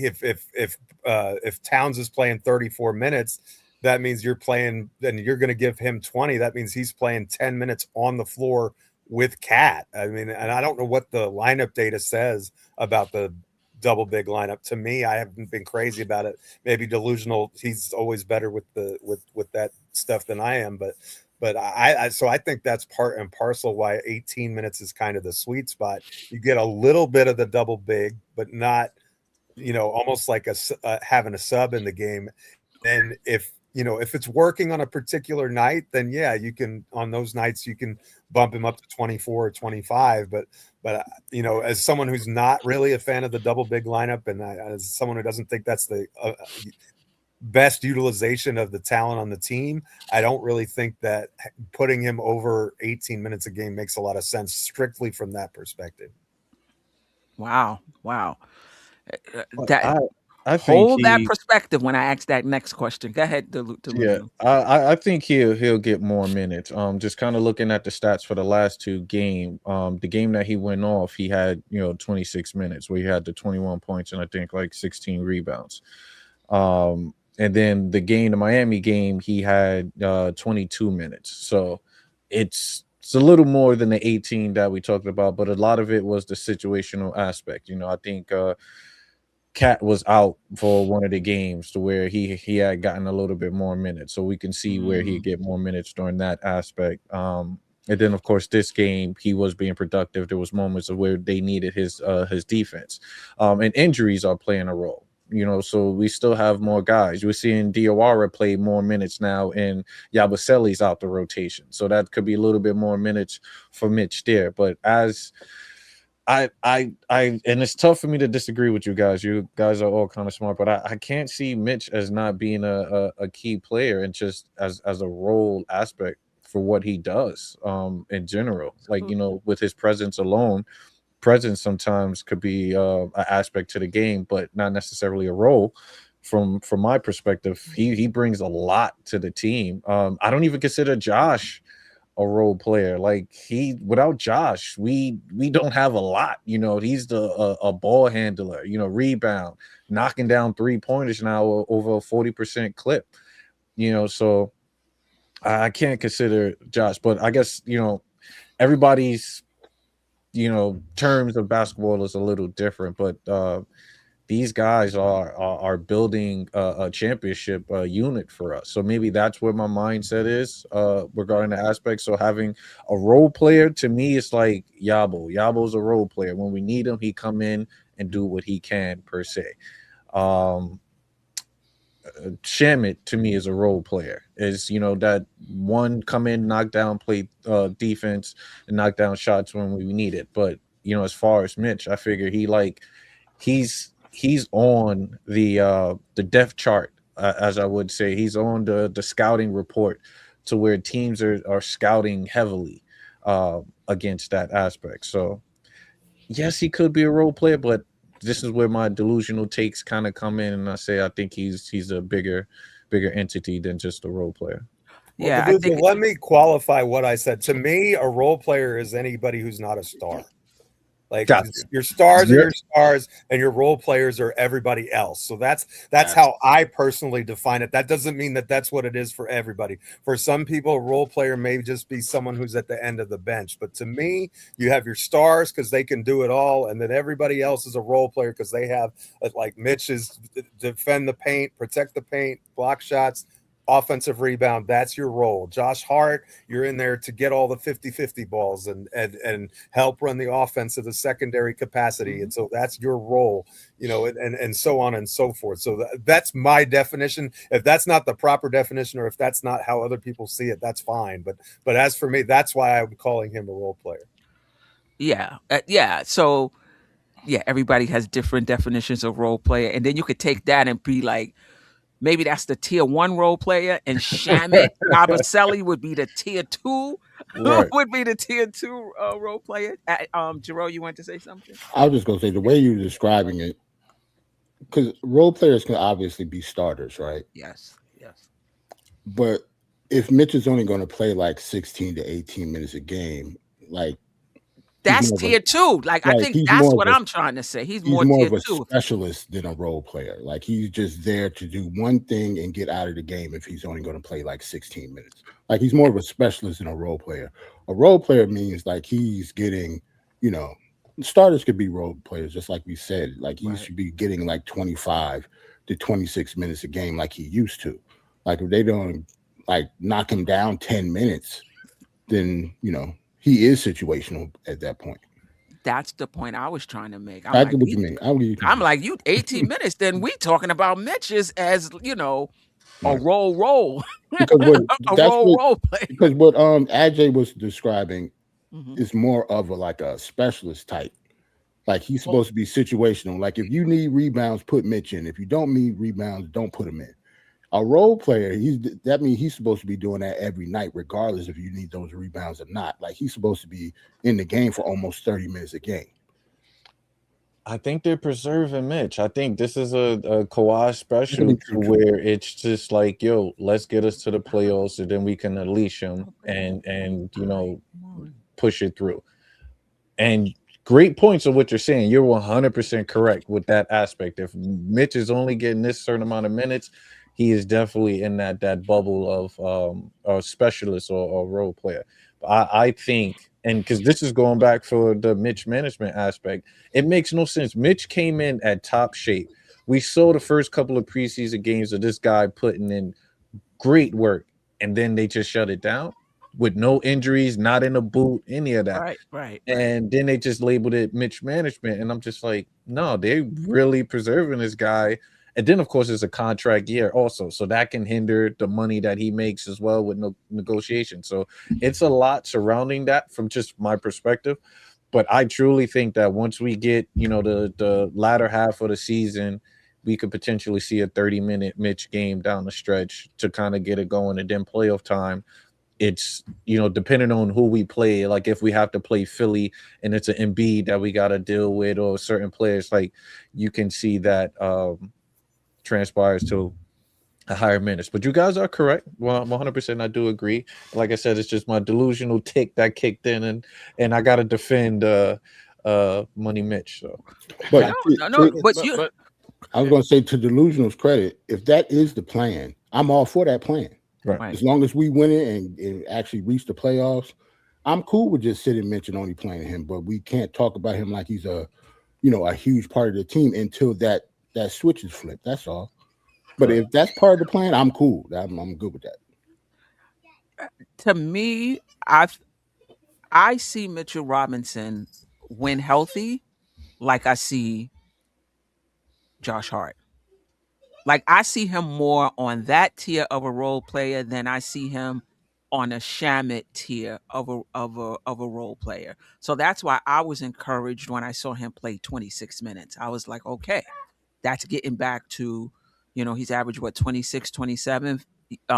Towns is playing 34 minutes, that means you're going to give him 20. That means he's playing 10 minutes on the floor with Cat. I mean, and I don't know what the lineup data says about the double big lineup. To me, I haven't been crazy about it. Maybe delusional. He's always better with that stuff than I am, but I think that's part and parcel why 18 minutes is kind of the sweet spot. You get a little bit of the double big, but not, almost like having a sub in the game. And if it's working on a particular night, then yeah, you can, on those nights, you can bump him up to 24 or 25. But as someone who's not really a fan of the double big lineup, and as someone who doesn't think that's the best utilization of the talent on the team, I don't really think that putting him over 18 minutes a game makes a lot of sense strictly from that perspective. Wow. I hold that perspective when I ask that next question. Go ahead, yeah, I think he'll get more minutes. Just kind of looking at the stats for the last two games. The game that he went off, he had 26 minutes where he had the 21 points and I think like 16 rebounds. And then the Miami game, he had 22 minutes. So it's a little more than the 18 that we talked about, but a lot of it was the situational aspect. I think Cat was out for one of the games to where he had gotten a little bit more minutes. So we can see where he'd get more minutes during that aspect. And then, of course, this game, he was being productive. There was moments of where they needed his defense. And injuries are playing a role. So we still have more guys. We're seeing Diawara play more minutes now, and Yabusele's out the rotation. So that could be a little bit more minutes for Mitch there. But as I and it's tough for me to disagree with you guys. You guys are all kind of smart, but I can't see Mitch as not being a key player and just as a role aspect for what he does in general. Like, with his presence alone. Presence sometimes could be an aspect to the game, but not necessarily a role. From my perspective, he brings a lot to the team. I don't even consider Josh a role player. Like without Josh, we don't have a lot. He's a ball handler. Rebound, knocking down 3-pointers now over a 40% clip. So I can't consider Josh, but I guess everybody's terms of basketball is a little different, but these guys are building a championship unit for us. So maybe that's where my mindset is regarding the aspect. So having a role player, to me, it's like Yabo. Yabo's a role player. When we need him, he come in and do what he can, per se. Shamit to me is a role player. Is that one come in, knock down, play defense, and knock down shots when we need it. But as far as Mitch, I figure he's on the depth chart, as I would say. He's on the scouting report to where teams are scouting heavily against that aspect. So yes, he could be a role player, but this is where my delusional takes kind of come in, and I say I think he's a bigger entity than just a role player. Well, Yeah, I think. let me qualify what I said. To me, a role player is anybody who's not a star. Like Gotcha. your stars are your stars, and your role players are everybody else. So that's how I personally define it. That doesn't mean that that's what it is for everybody. For some people, a role player may just be someone who's at the end of the bench. But to me, you have your stars because they can do it all, and then everybody else is a role player because they have, like Mitch is defend the paint, protect the paint, block shots, offensive rebound. That's your role. Josh Hart, you're in there to get all the 50-50 balls and help run the offense at the secondary capacity. And so that's your role, and so on and so forth. So that's my definition. If that's not the proper definition, or if that's not how other people see it, that's fine. But as for me, that's why I'm calling him a role player. Yeah. So yeah, everybody has different definitions of role player. And then you could take that and be like, maybe that's the tier 1 role player, and Shamit Abaselli would be the tier 2. Right. Would be the tier 2 role player. Jerrell, you want to say something? I was just gonna say the way you're describing it, because role players can obviously be starters, right? Yes. But if Mitch is only going to play like 16 to 18 minutes a game, like that's tier 2. Like, I think that's what I'm trying to say. He's more of tier a 2 specialist than a role player. Like, he's just there to do one thing and get out of the game if he's only going to play like 16 minutes. Like, he's more of a specialist than a role player. A role player means like he's getting, starters could be role players, just like we said. Like, he should be getting like 25 to 26 minutes a game like he used to. Like, if they don't like knock him down 10 minutes, then, he is situational at that point. That's the point I was trying to make. I get what you mean. I'm like, you 18 minutes, then we talking about Mitch as a role. Because role play. Because what Ajay was describing is more of a specialist type. Like, he's supposed to be situational. Like, if you need rebounds, put Mitch in. If you don't need rebounds, don't put him in. A role player, that means he's supposed to be doing that every night, regardless if you need those rebounds or not. Like, he's supposed to be in the game for almost 30 minutes a game. I think they're preserving Mitch. I think this is a Kawhi special where it's just like, yo, let's get us to the playoffs, and then we can unleash him and push it through. And great points of what you're saying. You're 100% correct with that aspect. If Mitch is only getting this certain amount of minutes, he is definitely in that bubble of a specialist or role player. I think, and because this is going back for the Mitch management aspect, it makes no sense. Mitch came in at top shape. We saw the first couple of preseason games of this guy putting in great work, and then they just shut it down with no injuries, not in a boot, any of that. Right. And then they just labeled it Mitch management, and I'm just like, no, they really preserving this guy. And then, of course, it's a contract year also. So that can hinder the money that he makes as well with no negotiation. So it's a lot surrounding that from just my perspective. But I truly think that once we get, the latter half of the season, we could potentially see a 30-minute Mitch game down the stretch to kind of get it going. And then playoff time, it's, depending on who we play, like if we have to play Philly and it's an Embiid that we got to deal with, or certain players, like you can see that transpires to a higher minutes. But you guys are correct. Well, 100% I do agree. Like I said, it's just my delusional tick that kicked in, and I got to defend Money Mitch. So, but I was going to say, to Delusional's credit, if that is the plan, I'm all for that plan. Right. As long as we win it and actually reach the playoffs, I'm cool with just sitting Mitch and only playing him. But we can't talk about him like he's a huge part of the team until that switch is flipped. That's all. But if that's part of the plan, I'm cool. I'm good with that. To me, I see Mitchell Robinson when healthy, like I see Josh Hart. Like I see him more on that tier of a role player than I see him on a Shamit tier of a role player. So that's why I was encouraged when I saw him play 26 minutes. I was like, okay, that's getting back to, he's averaged what, 26, 27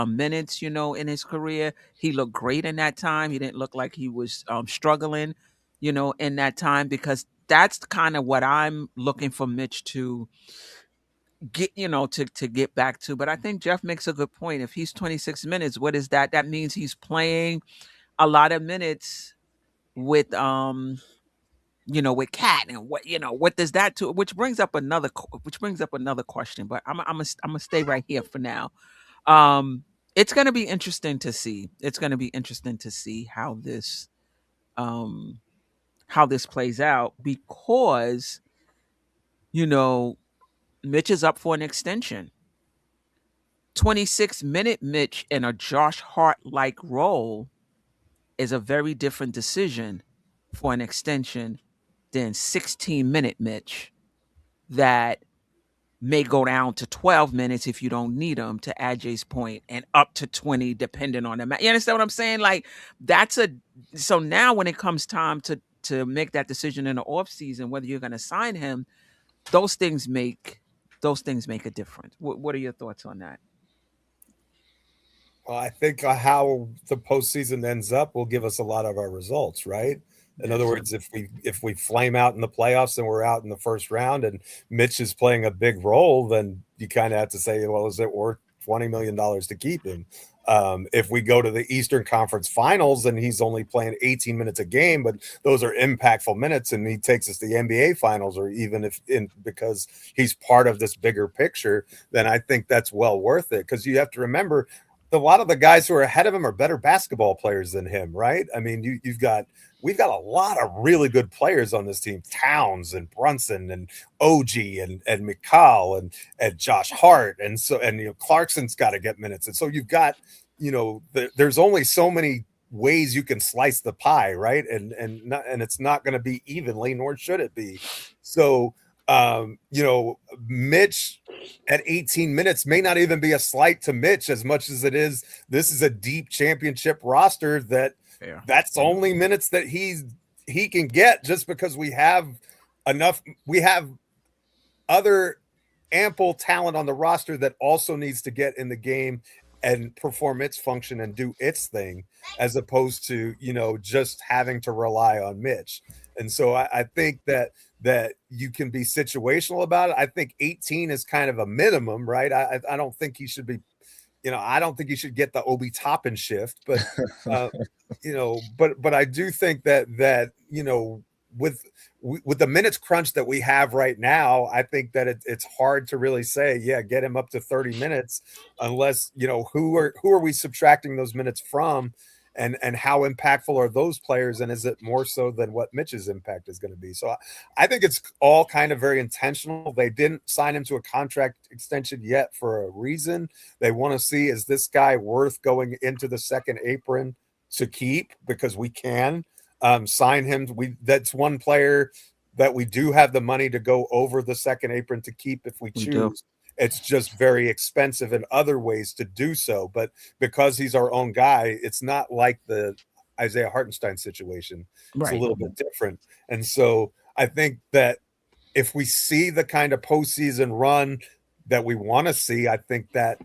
minutes, in his career. He looked great in that time. He didn't look like he was struggling, in that time, because that's kind of what I'm looking for Mitch to get, to get back to. But I think Jeff makes a good point. If he's 26 minutes, what is that? That means he's playing a lot of minutes with with Cat, and what does that do? Which brings up another question. But I'm gonna stay right here for now. It's gonna be interesting to see. It's gonna be interesting to see how this plays out, because Mitch is up for an extension. 26-minute Mitch in a Josh Hart like role is a very different decision for an extension than 16-minute Mitch that may go down to 12 minutes if you don't need them, to Ajay's point, and up to 20 depending on the match. You understand what I'm saying? Like so now when it comes time to make that decision in the offseason, whether you're going to sign him, those things make a difference. What are your thoughts on that? Well, I think how the postseason ends up will give us a lot of our results, right? In other words, if we flame out in the playoffs and we're out in the first round and Mitch is playing a big role, then you kind of have to say, well, is it worth $20 million to keep him? If we go to the Eastern Conference Finals and he's only playing 18 minutes a game, but those are impactful minutes, and he takes us to the NBA Finals, or even because he's part of this bigger picture, then I think that's well worth it. Because you have to remember, a lot of the guys who are ahead of him are better basketball players than him, right? I mean, we've got a lot of really good players on this team: Towns and Brunson and OG and McCall and Josh Hart, and Clarkson's got to get minutes, and so you've got there's only so many ways you can slice the pie, right? And it's not going to be evenly, nor should it be. So Mitch at 18 minutes may not even be a slight to Mitch as much as it is. This is a deep championship roster that's only minutes that he can get, just because we have enough. We have other ample talent on the roster that also needs to get in the game and perform its function and do its thing, as opposed to just having to rely on Mitch. And so I think that you can be situational about it. I think 18 is kind of a minimum, right? I don't think he should be, I don't think he should get the Obi Toppin shift, but but I do think that with the minutes crunch that we have right now, I think that it's hard to really say, get him up to 30 minutes, unless who are we subtracting those minutes from? And how impactful are those players? And is it more so than what Mitch's impact is going to be? So I think it's all kind of very intentional. They didn't sign him to a contract extension yet for a reason. They want to see, is this guy worth going into the second apron to keep? Because we can sign him. That's one player that we do have the money to go over the second apron to keep if we choose. It's just very expensive in other ways to do so. But because he's our own guy, it's not like the Isaiah Hartenstein situation. It's a little bit different. And so I think that if we see the kind of postseason run that we want to see, I think that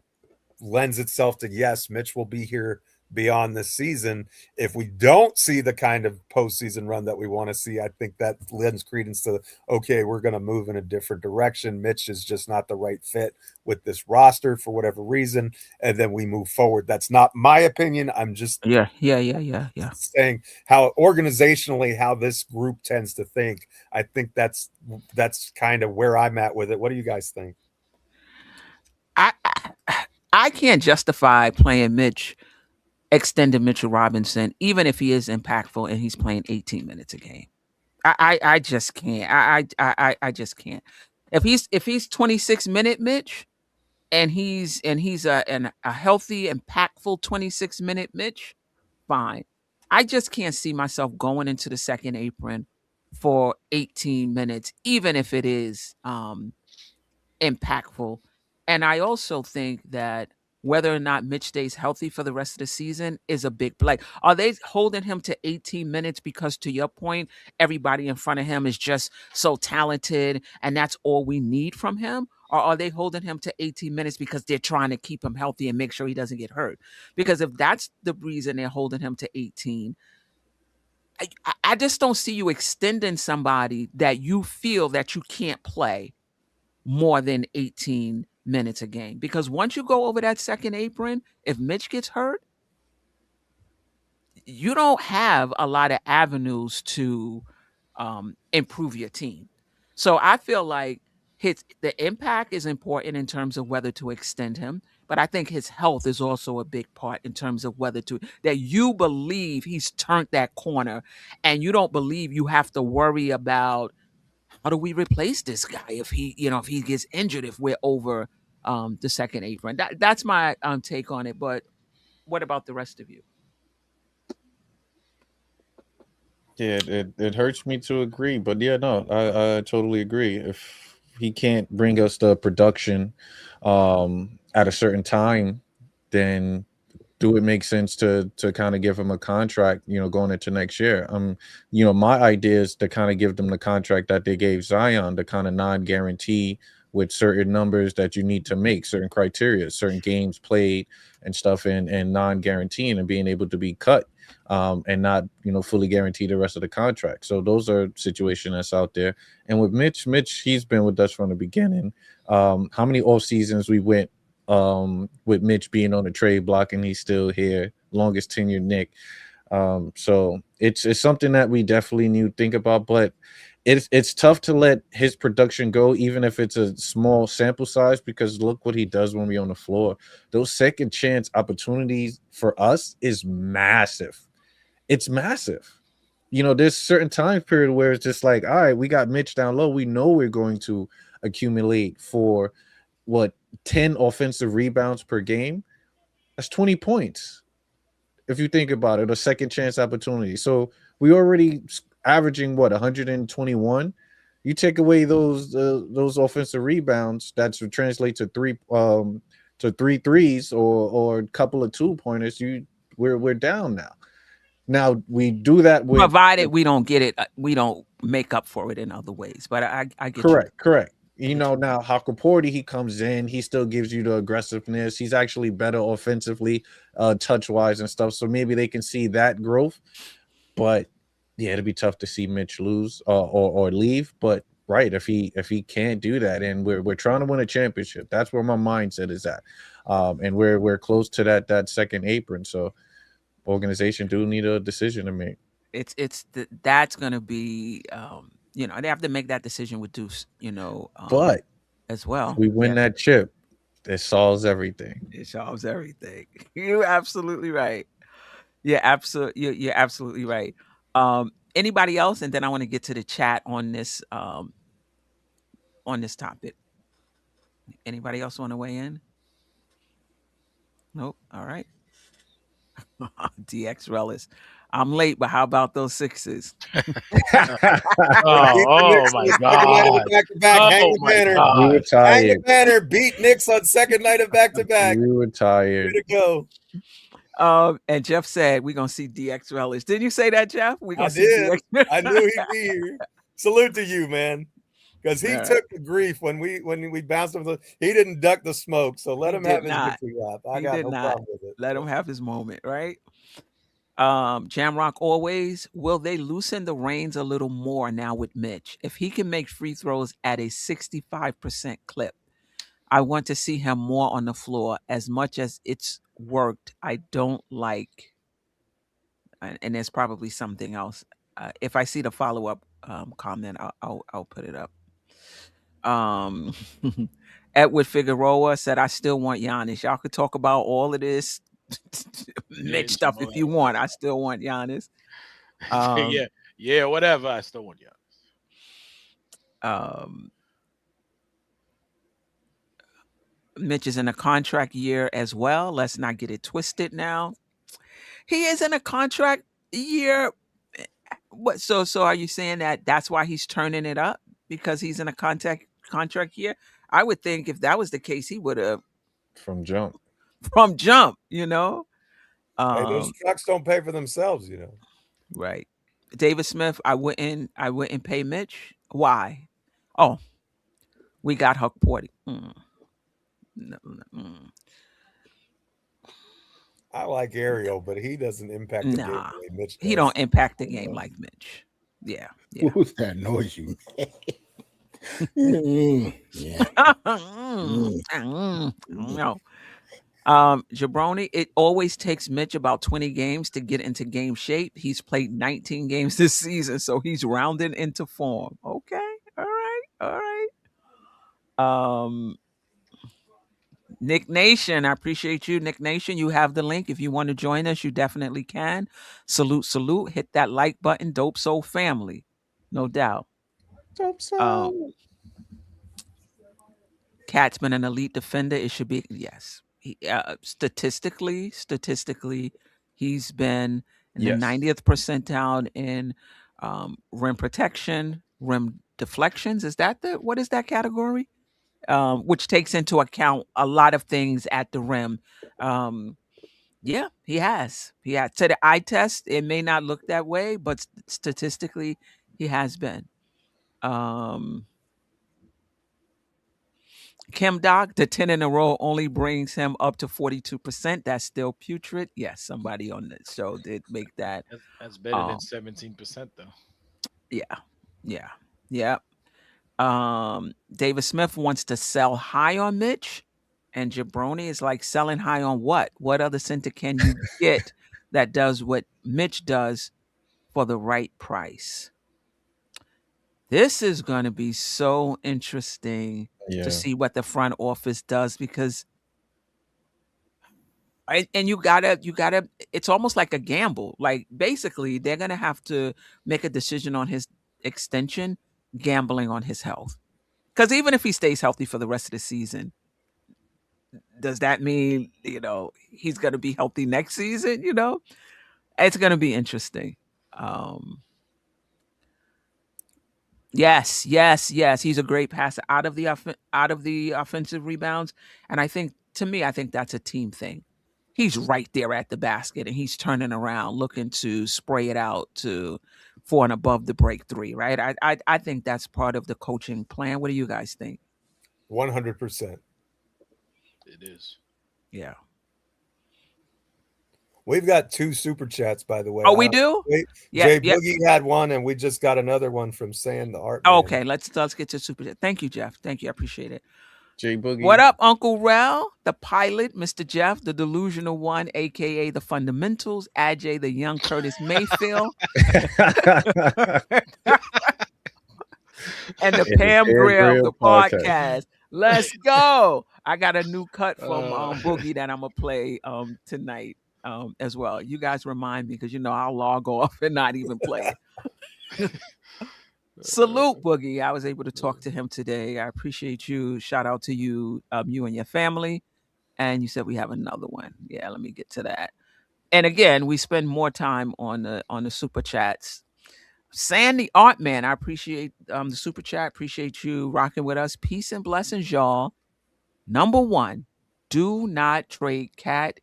lends itself to, yes, Mitch will be here beyond this season. If we don't see the kind of postseason run that we want to see, I think that lends credence to, okay, we're going to move in a different direction. Mitch is just not the right fit with this roster for whatever reason, and then we move forward. That's not my opinion. I'm just saying how organizationally how this group tends to think. I think that's kind of where I'm at with it. What do you guys think? I can't justify playing Mitch, extended Mitchell Robinson, even if he is impactful and he's playing 18 minutes a game. I just can't. I just can't. If he's 26-minute Mitch and he's a healthy, impactful 26-minute Mitch, fine. I just can't see myself going into the second apron for 18 minutes, even if it is impactful. And I also think that whether or not Mitch stays healthy for the rest of the season is a big like. Are they holding him to 18 minutes because, to your point, everybody in front of him is just so talented and that's all we need from him? Or are they holding him to 18 minutes because they're trying to keep him healthy and make sure he doesn't get hurt? Because if that's the reason they're holding him to 18, I just don't see you extending somebody that you feel that you can't play more than 18 minutes a game. Because once you go over that second apron, if Mitch gets hurt, you don't have a lot of avenues to improve your team. So I feel like the impact is important in terms of whether to extend him, but I think his health is also a big part in terms of whether to that you believe he's turned that corner, and you don't believe you have to worry about how do we replace this guy if he gets injured if we're over the second apron. That's my take on it. But what about the rest of you? Yeah, it hurts me to agree, but yeah, no, I totally agree. If he can't bring us the production at a certain time, then do it make sense to kind of give him a contract, going into next year? My idea is to kind of give them the contract that they gave Zion, the kind of non-guarantee with certain numbers that you need to make, certain criteria, certain games played and stuff, and non-guaranteeing and being able to be cut and not, fully guarantee the rest of the contract. So those are situations that's out there. And with Mitch, he's been with us from the beginning. How many off seasons we went with Mitch being on the trade block and he's still here, longest tenured Knick. So it's something that we definitely need to think about, but it's tough to let his production go, even if it's a small sample size, because look what he does when we're on the floor. Those second chance opportunities for us is massive. It's massive. There's certain time period where it's just like, all right, we got Mitch down low. We know we're going to accumulate for 10 offensive rebounds per game. That's 20 points. If you think about it, a second chance opportunity. So we already averaging 121. You take away those offensive rebounds, that should translate to three threes or a couple of 2-pointers. We're down now. Now we do that with, provided we don't get it, we don't make up for it in other ways. But I get correct. Now Hakaporti, he comes in, he still gives you the aggressiveness. He's actually better offensively, touch wise and stuff. So maybe they can see that growth. But yeah, it'd be tough to see Mitch lose or leave. But right, if he can't do that, and we're trying to win a championship, that's where my mindset is at. And we're close to that second apron. So organization do need a decision to make. That's going to be they have to make that decision with Deuce, but as well. If we win that chip, it solves everything. It solves everything. You're absolutely right. You're absolutely right. Anybody else? And then I want to get to the chat on this topic. Anybody else want to weigh in? Nope. All right. DX Relish. I'm late, but how about those Sixers? Oh my God. Hang the banner. We were tired. Hang the banner. Beat Knicks on second night of back-to-back. We were tired. Way to go. And Jeff said we're gonna see DX Relish. Didn't you say that, Jeff? I did. I knew he'd be here. Salute to you, man. Because he took the grief when we bounced him. He didn't duck the smoke, so let him have his victory lap. I got no problem with it. Let him have his moment, right? Jamrock always, will they loosen the reins a little more now with Mitch? If he can make free throws at a 65% clip, I want to see him more on the floor. As much as it's worked, I don't like, and there's probably something else. If I see the follow-up comment, I'll put it up. Edward Figueroa said, I still want Giannis. Y'all could talk about all of this Mitch stuff if you want. I still want Giannis. Whatever. I still want Giannis. Mitch is in a contract year as well. Let's not get it twisted now. He is in a contract year. What? So are you saying that that's why he's turning it up? Because he's in a contract year? I would think if that was the case, he would have from jump. From jump, you know. Hey, those trucks don't pay for themselves, you know. Right. David Smith, I wouldn't pay Mitch. Why? Oh, we got Huck Porty. No. I like Ariel, but he doesn't impact the game the Nah, way Mitch does. he don't impact the game like Mitch. Yeah. What was that noise you made? Yeah. No. Jabroni, it always takes Mitch about 20 games to get into game shape. He's played 19 games this season, so he's rounding into form. Okay. All right. Nick Nation, I appreciate you. Nick Nation, you have the link. If you want to join us, you definitely can. Salute. Hit that like button. Dope Soul family. No doubt. Dope Soul. Cat's been an elite defender. It should be, yes. Statistically, he's been in the 90th percentile in rim protection, rim deflections. What is that category? Which takes into account a lot of things at the rim. Yeah, he has. To the eye test, it may not look that way, but statistically, he has been. Kim Doc, the 10 in a row only brings him up to 42%. That's still putrid. Yes, somebody on the show did make that. That's better than 17%, though. Yeah. David Smith wants to sell high on Mitch, and Jabroni is like, selling high on what? What other center can you get that does what Mitch does for the right price? This is going to be so interesting to see what the front office does, because you gotta, it's almost like a gamble. Like, basically, they're going to have to make a decision on his extension, gambling on his health. Because even if he stays healthy for the rest of the season, does that mean, he's going to be healthy next season? It's going to be interesting. Yes. He's a great passer out of the offensive rebounds. And I think that's a team thing. He's right there at the basket and he's turning around, looking to spray it out for an above the break three, right? I think that's part of the coaching plan. What do you guys think? 100%. It is. Yeah. We've got 2 super chats, by the way. Oh, we do? Jay Boogie had one, and we just got another one from Sam the Art Man. Okay, let's get to super chat. Thank you, Jeff. Thank you. I appreciate it. Jay Boogie. What up, Uncle Rel, the pilot, Mr. Jeff, the delusional one, aka the fundamentals, Ajay, the young Curtis Mayfield, and the Pam Grill, the podcast. Let's go. I got a new cut from Boogie that I'm gonna play tonight as well. You guys remind me, because I'll log off and not even play it. Salute, Boogie. I was able to talk to him today. I appreciate you. Shout out to you, you and your family. And you said we have another one. Yeah, let me get to that. And again, we spend more time on the super chats. Sandy Artman, I appreciate the super chat. Appreciate you rocking with us. Peace and blessings, y'all. Number 1, do not trade Cat.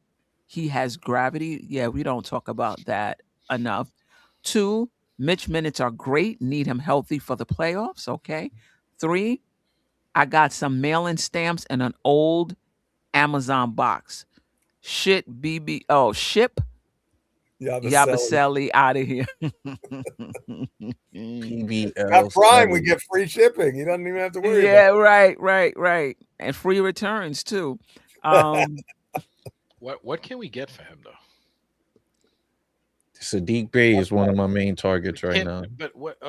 He has gravity. Yeah, we don't talk about that enough. 2, Mitch minutes are great. Need him healthy for the playoffs. Okay. 3, I got some mail-in stamps and an old Amazon box. Ship Yabaselli out of here. Got Prime, we get free shipping. You don't even have to worry about it. Right. And free returns too. What can we get for him though? Sadiq Bey is one of my main targets right now. But what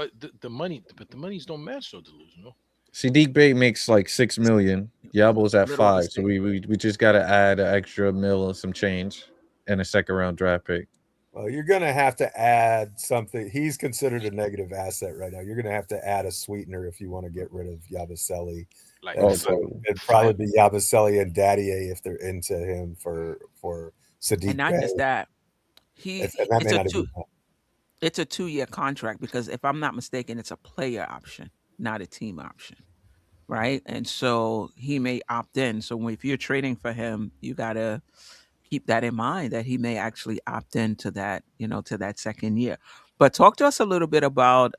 the money? But the monies don't match so delusional. Sadiq Bey makes like $6 million. Yabo's at 5, so we just got to add an extra mil and some change and a second round draft pick. Well, you're going to have to add something. He's considered a negative asset right now. You're going to have to add a sweetener if you want to get rid of Yabaselli. It'd probably be Yabaselli and Daddier if they're into him for Sadiq. And not Bey. just that. It's a 2-year contract, because if I'm not mistaken, it's a player option, not a team option. right? And so he may opt in. So if you're trading for him, you gotta keep that in mind that he may actually opt into that, to that second year. But talk to us a little bit about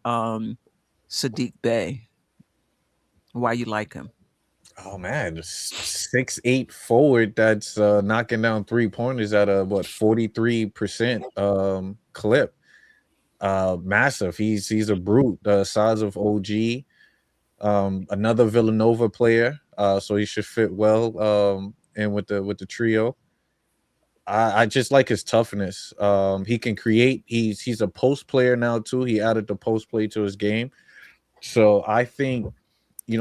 Sadiq Bey, why you like him. Oh man, 6'8" forward that's knocking down 3-pointers at a 43% clip. Massive. He's a brute, the size of OG. Another Villanova player, so he should fit well in with the trio. I just like his toughness. He can create. He's a post player now too. He added the post play to his game. So I think,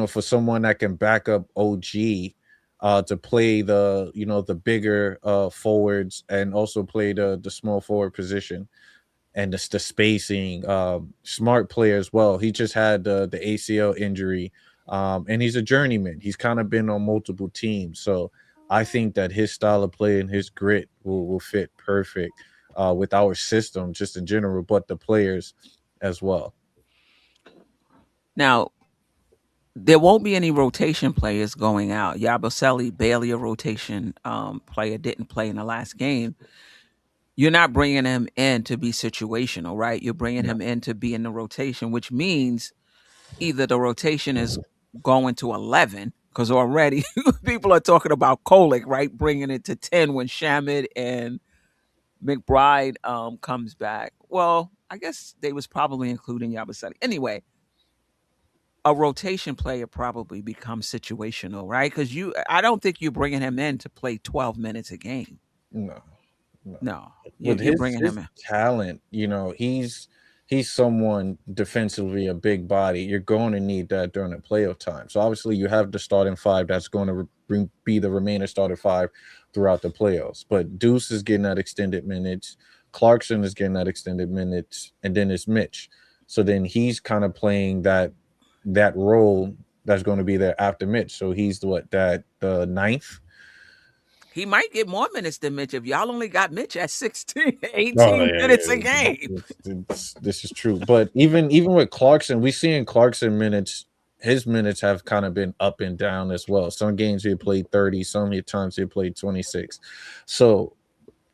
for someone that can back up OG to play the bigger forwards and also play the small forward position and the spacing, smart player as well. He just had the ACL injury, and he's a journeyman. He's kind of been on multiple teams. So I think that his style of play and his grit will fit perfect with our system just in general, but the players as well. Now, there won't be any rotation players going out. Yabusele, barely a rotation player, didn't play in the last game. You're not bringing him in to be situational, right? You're bringing him in to be in the rotation, which means either the rotation is going to 11, because already people are talking about Kolick, right? Bringing it to 10 when Shamit and McBride comes back. Well, I guess they was probably including Yabusele. Anyway, a rotation player probably becomes situational, right? Because I don't think you're bringing him in to play 12 minutes a game. No. No, With you're bringing his him in. talent, he's someone defensively, a big body. You're going to need that during the playoff time. So obviously, you have the starting five that's going to be the remaining starting five throughout the playoffs. But Deuce is getting that extended minutes. Clarkson is getting that extended minutes, and then it's Mitch. So then he's kind of playing that role that's going to be there after Mitch. So he's the ninth. He might get more minutes than Mitch if y'all only got Mitch at 16, 18 minutes a game. This is true. But even with Clarkson, we see in Clarkson minutes, his minutes have kind of been up and down as well. Some games he played 30, some times he played 26. So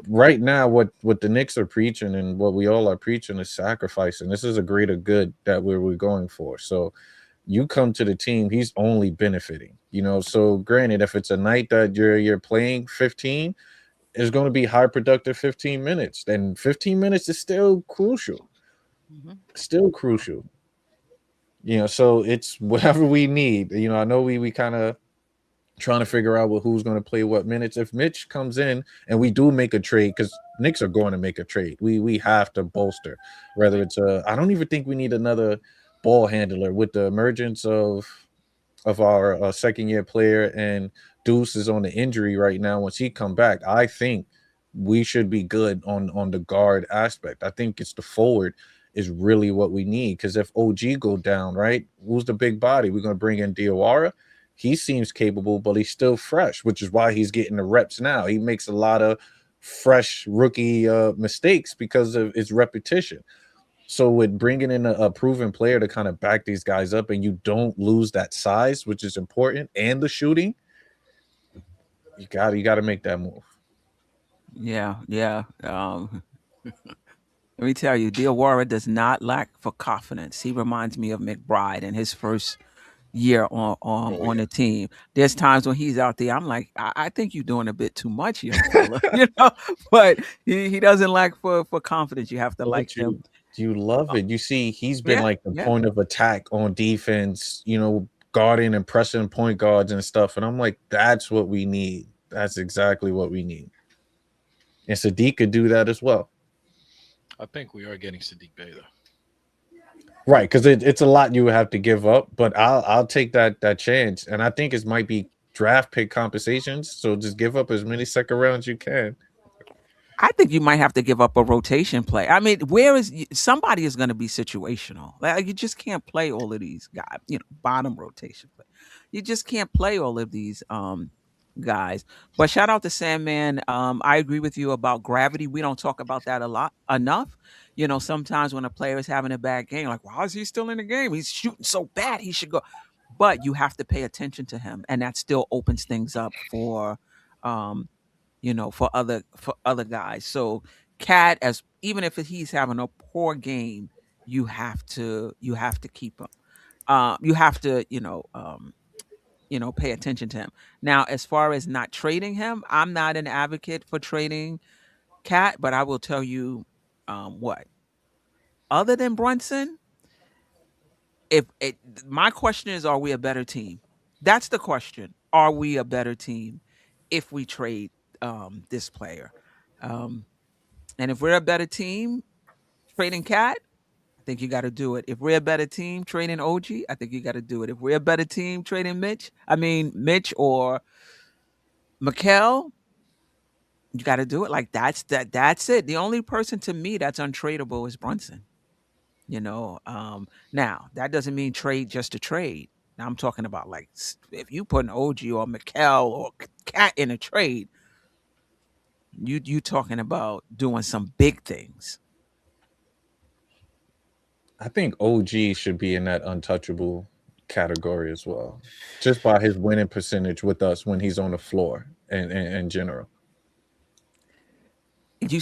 right now, what the Knicks are preaching and what we all are preaching is sacrificing. This is a greater good that we're going for. So you come to the team, he's only benefiting, So granted, if it's a night that you're playing 15, it's going to be high productive 15 minutes. And 15 minutes is still crucial. Mm-hmm. Still crucial. So it's whatever we need. I know we kind of trying to figure out who's going to play what minutes. If Mitch comes in and we do make a trade, because Knicks are going to make a trade, we have to bolster. Whether it's I don't even think we need another ball handler with the emergence of our second year player, and Deuce is on the injury right now. Once he come back, I think we should be good on the guard aspect. I think it's the forward is really what we need, because if OG go down, right, who's the big body? We're going to bring in Diawara. He seems capable, but he's still fresh, which is why he's getting the reps now. He makes a lot of fresh rookie mistakes because of his repetition. So with bringing in a proven player to kind of back these guys up, and you don't lose that size, which is important, and the shooting, you got to make that move. Yeah. Let me tell you, Diawara does not lack for confidence. He reminds me of McBride in his first year on the team. There's times when he's out there, I'm like, I think you're doing a bit too much, young fella. But he doesn't lack for confidence. You have to like him. You love it. You see, he's been like the point of attack on defense, guarding and pressing point guards and stuff. And I'm like, that's what we need. That's exactly what we need. And Sadiq could do that as well. I think we are getting Sadiq Bey, though. Right, because it's a lot you would have to give up, but I'll take that chance. And I think it might be draft pick compensations. So just give up as many second rounds you can. I think you might have to give up a rotation play. I mean, somebody is going to be situational. Like, you just can't play all of these guys, bottom rotation play. You just can't play all of these guys. But shout out to Sandman. I agree with you about gravity. We don't talk about that enough. Sometimes when a player is having a bad game, like, why is he still in the game? He's shooting so bad, he should go. but you have to pay attention to him, and that still opens things up for, for other guys. So Cat, as even if he's having a poor game, you have to keep him. You have to pay attention to him. Now, as far as not trading him, I'm not an advocate for trading Cat, but I will tell you what. Other than Brunson, my question is, are we a better team? That's the question. Are we a better team if we trade this player? And if we're a better team trading Cat, I think you got to do it. If we're a better team trading OG, I think you got to do it. If we're a better team trading Mitch or Mikal, you got to do it. Like that's it. The only person to me that's untradeable is Brunson. Now that doesn't mean trade just to trade. Now I'm talking about like if you put an OG or Mikal or Cat in a trade, you talking about doing some big things. I think OG should be in that untouchable category as well, just by his winning percentage with us when he's on the floor and in general.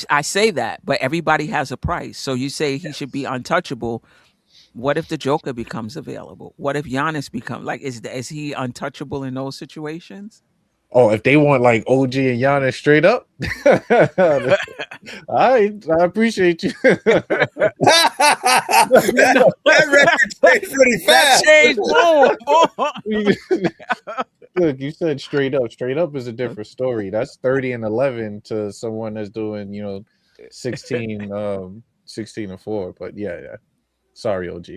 I say that, but everybody has a price. So you say he should be untouchable. What if the Joker becomes available? What if Giannis becomes is he untouchable in those situations? Oh, if they want like OG and Giannis straight up, I appreciate you. that record changed pretty fast. That changed. Look, you said straight up. Straight up is a different story. That's 30 and 11 to someone that's doing 16 and 4. But yeah. Sorry, OG.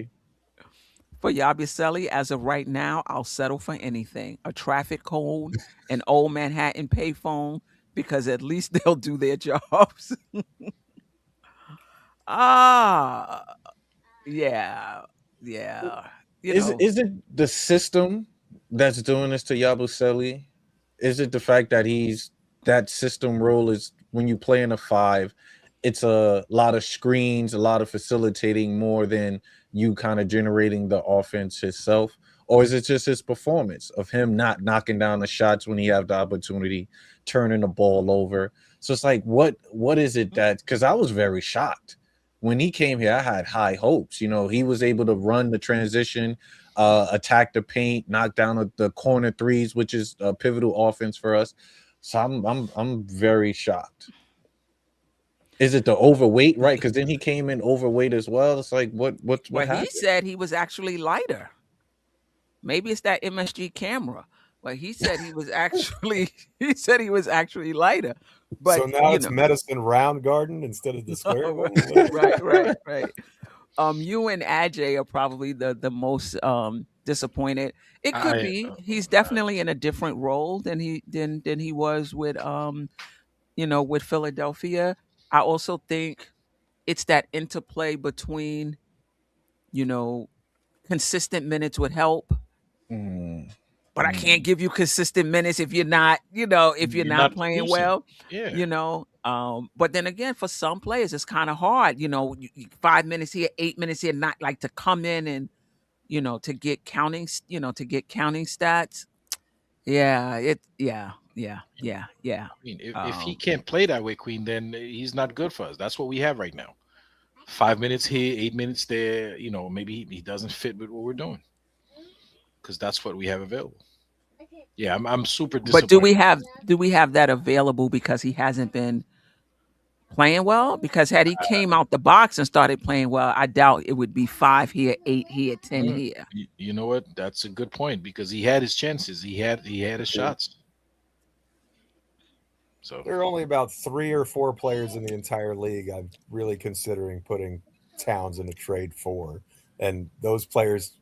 For Yabusele, as of right now, I'll settle for anything. A traffic cone, an old Manhattan payphone, because at least they'll do their jobs. Yeah. Is it the system that's doing this to Yabusele? Is it the fact that that system role is when you play in a 5, it's a lot of screens, a lot of facilitating more than you kind of generating the offense itself? Or is it just his performance of him not knocking down the shots when he have the opportunity, turning the ball over? So it's like, what is it that, because I was very shocked when he came here. I had high hopes. He was able to run the transition, attack the paint, knock down the corner threes, which is a pivotal offense for us. So I'm very shocked. Is it the overweight, right? Because then he came in overweight as well. It's like what happened? He said he was actually lighter. Maybe it's that MSG camera, but he said he was actually lighter. But so now it's Medicine Round Garden instead of the square one. Right. You and Ajay are probably the most disappointed. It could be. He's definitely in a different role than he was with with Philadelphia. I also think it's that interplay between, consistent minutes would help. But I can't give you consistent minutes if you're not, if you're not playing well. Yeah. But then again, for some players, it's kind of hard. 5 minutes here, 8 minutes here, not like to come in and, to get counting, stats. Yeah. I mean, if he can't play that way, Queen, then he's not good for us. That's what we have right now. 5 minutes here, 8 minutes there. Maybe he doesn't fit with what we're doing, because that's what we have available. Yeah, I'm super disappointed. But do we have that available because he hasn't been playing well? Because had he came out the box and started playing well, I doubt it would be 5 here, 8 here, 10 here. You know what? That's a good point, because he had his chances. He had his shots. So there are only about 3 or 4 players in the entire league I'm really considering putting Towns in a trade for, and those players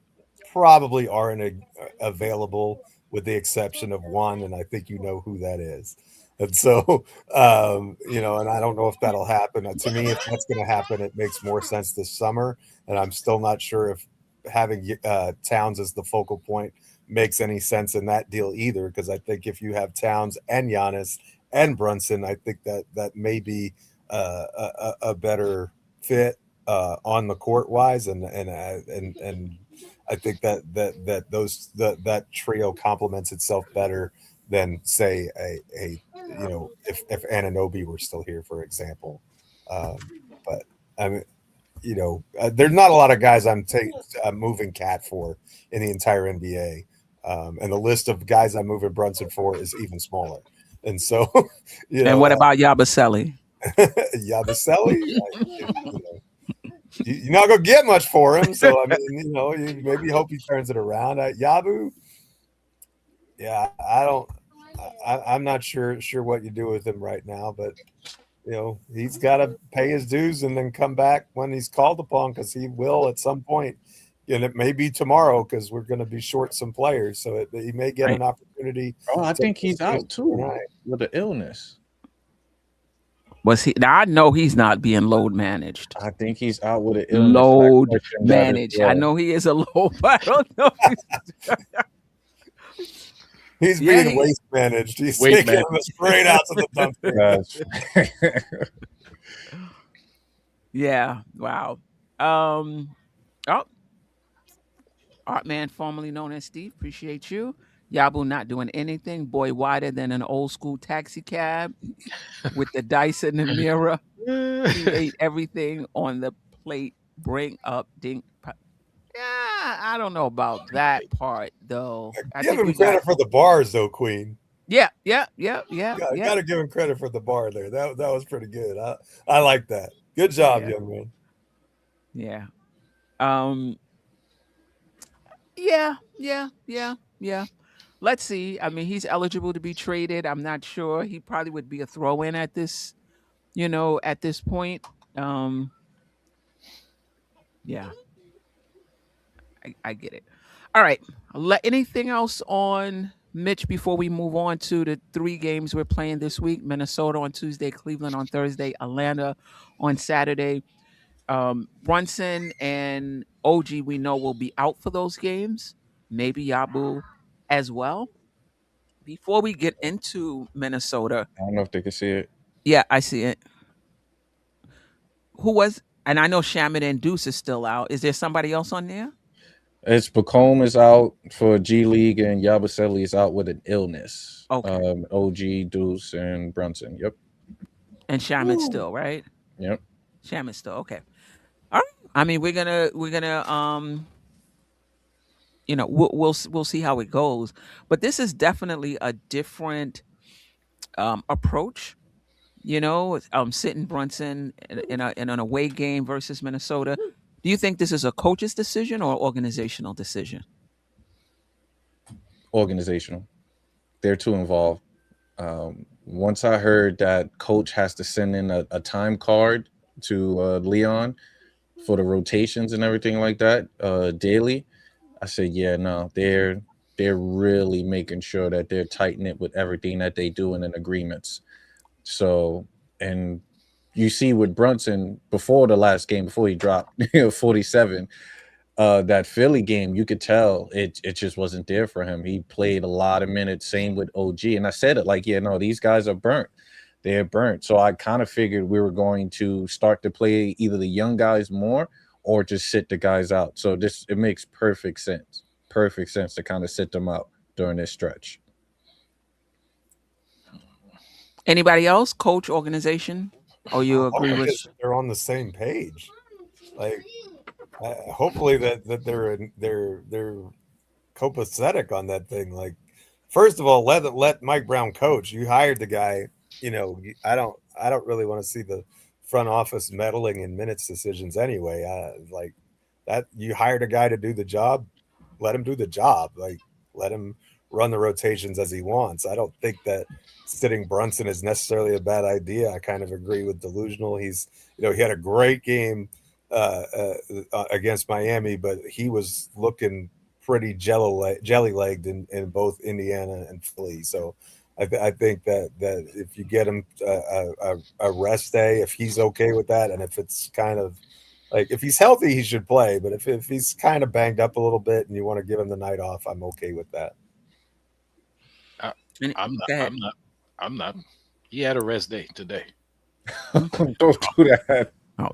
probably aren't available, with the exception of one, and I think you know who that is. And so, and I don't know if that'll happen. To me, if that's going to happen, it makes more sense this summer, and I'm still not sure if having Towns as the focal point makes any sense in that deal either, because I think if you have Towns and Giannis and Brunson, I think that may be a better fit. on the court wise, and I think that trio complements itself better than say a if Anunoby were still here, for example. But I mean, there's not a lot of guys I'm moving Cat for in the entire NBA, and the list of guys I'm moving Brunson for is even smaller. And so, and what about Yabusele? Yabusele, you're not gonna get much for him. So I mean, you maybe hope he turns it around. Yabu, yeah, I'm not sure what you do with him right now, but he's got to pay his dues and then come back when he's called upon, because he will at some point, and it may be tomorrow because we're going to be short some players, so he may get an opportunity. Oh, I think he's out too with the illness. Was he? Now I know he's not being load managed. I think he's out with an illness. Load managed. I know he is a load, but I don't know. He's being waste managed. He's taking him straight out to the dumpster. Yeah. Wow. Artman, formerly known as Steve, appreciate you. Yabu not doing anything. Boy wider than an old school taxi cab with the dice in the mirror. He ate everything on the plate. Bring up dink. Yeah, I don't know about that part though. Give him credit for the bars though, Queen. Yeah. Got to give him credit for the bar there. That was pretty good. I like that. Good job, young man. Yeah. Yeah. Let's see. I mean, he's eligible to be traded. I'm not sure. He probably would be a throw-in at this, at this point. Yeah. I get it. All right. Anything else on Mitch before we move on to the 3 games we're playing this week? Minnesota on Tuesday, Cleveland on Thursday, Atlanta on Saturday. Brunson and OG, we know, will be out for those games. Maybe Yabu as well. Before we get into Minnesota, I don't know if they can see it. Yeah, I see it. And I know Shamit and Deuce is still out. Is there somebody else on there? It's Bacome is out for G League, and Yabusele is out with an illness. Okay. OG, Deuce, and Brunson. Yep. And Shamit's still, right? Yep. Shamit's still okay. All right. I mean, we're gonna we'll see how it goes. But this is definitely a different approach. Sitting Brunson in an away game versus Minnesota. Do you think this is a coach's decision or organizational decision? Organizational. They're too involved. Once I heard that coach has to send in a time card to Leon for the rotations and everything like that daily, I said, yeah, no, they're really making sure that they're tight-knit with everything that they do and in agreements. So, and you see with Brunson before the last game, before he dropped 47, that Philly game, you could tell it just wasn't there for him. He played a lot of minutes, same with OG. And I said it like, yeah, no, these guys are burnt. They're burnt. So I kind of figured we were going to start to play either the young guys more or just sit the guys out. So it makes perfect sense to kind of sit them out during this stretch. Anybody else? Coach, organization? Or you agree with? They're on the same page. Like, hopefully that they're copacetic on that thing. Like, first of all, let Mike Brown coach. You hired the guy. I don't really want to see the front office meddling in minutes decisions anyway. Like that, you hired a guy to do the job. Let him do the job. Like, let him run the rotations as he wants. I don't think that sitting Brunson is necessarily a bad idea. I kind of agree with Delusional. He's, he had a great game against Miami, but he was looking pretty jelly-legged in both Indiana and Philly. So I think that if you get him a rest day, if he's okay with that, and if it's kind of like, if he's healthy, he should play. But if he's kind of banged up a little bit and you want to give him the night off, I'm okay with that. I'm not. He had a rest day today. Don't do that. Oh.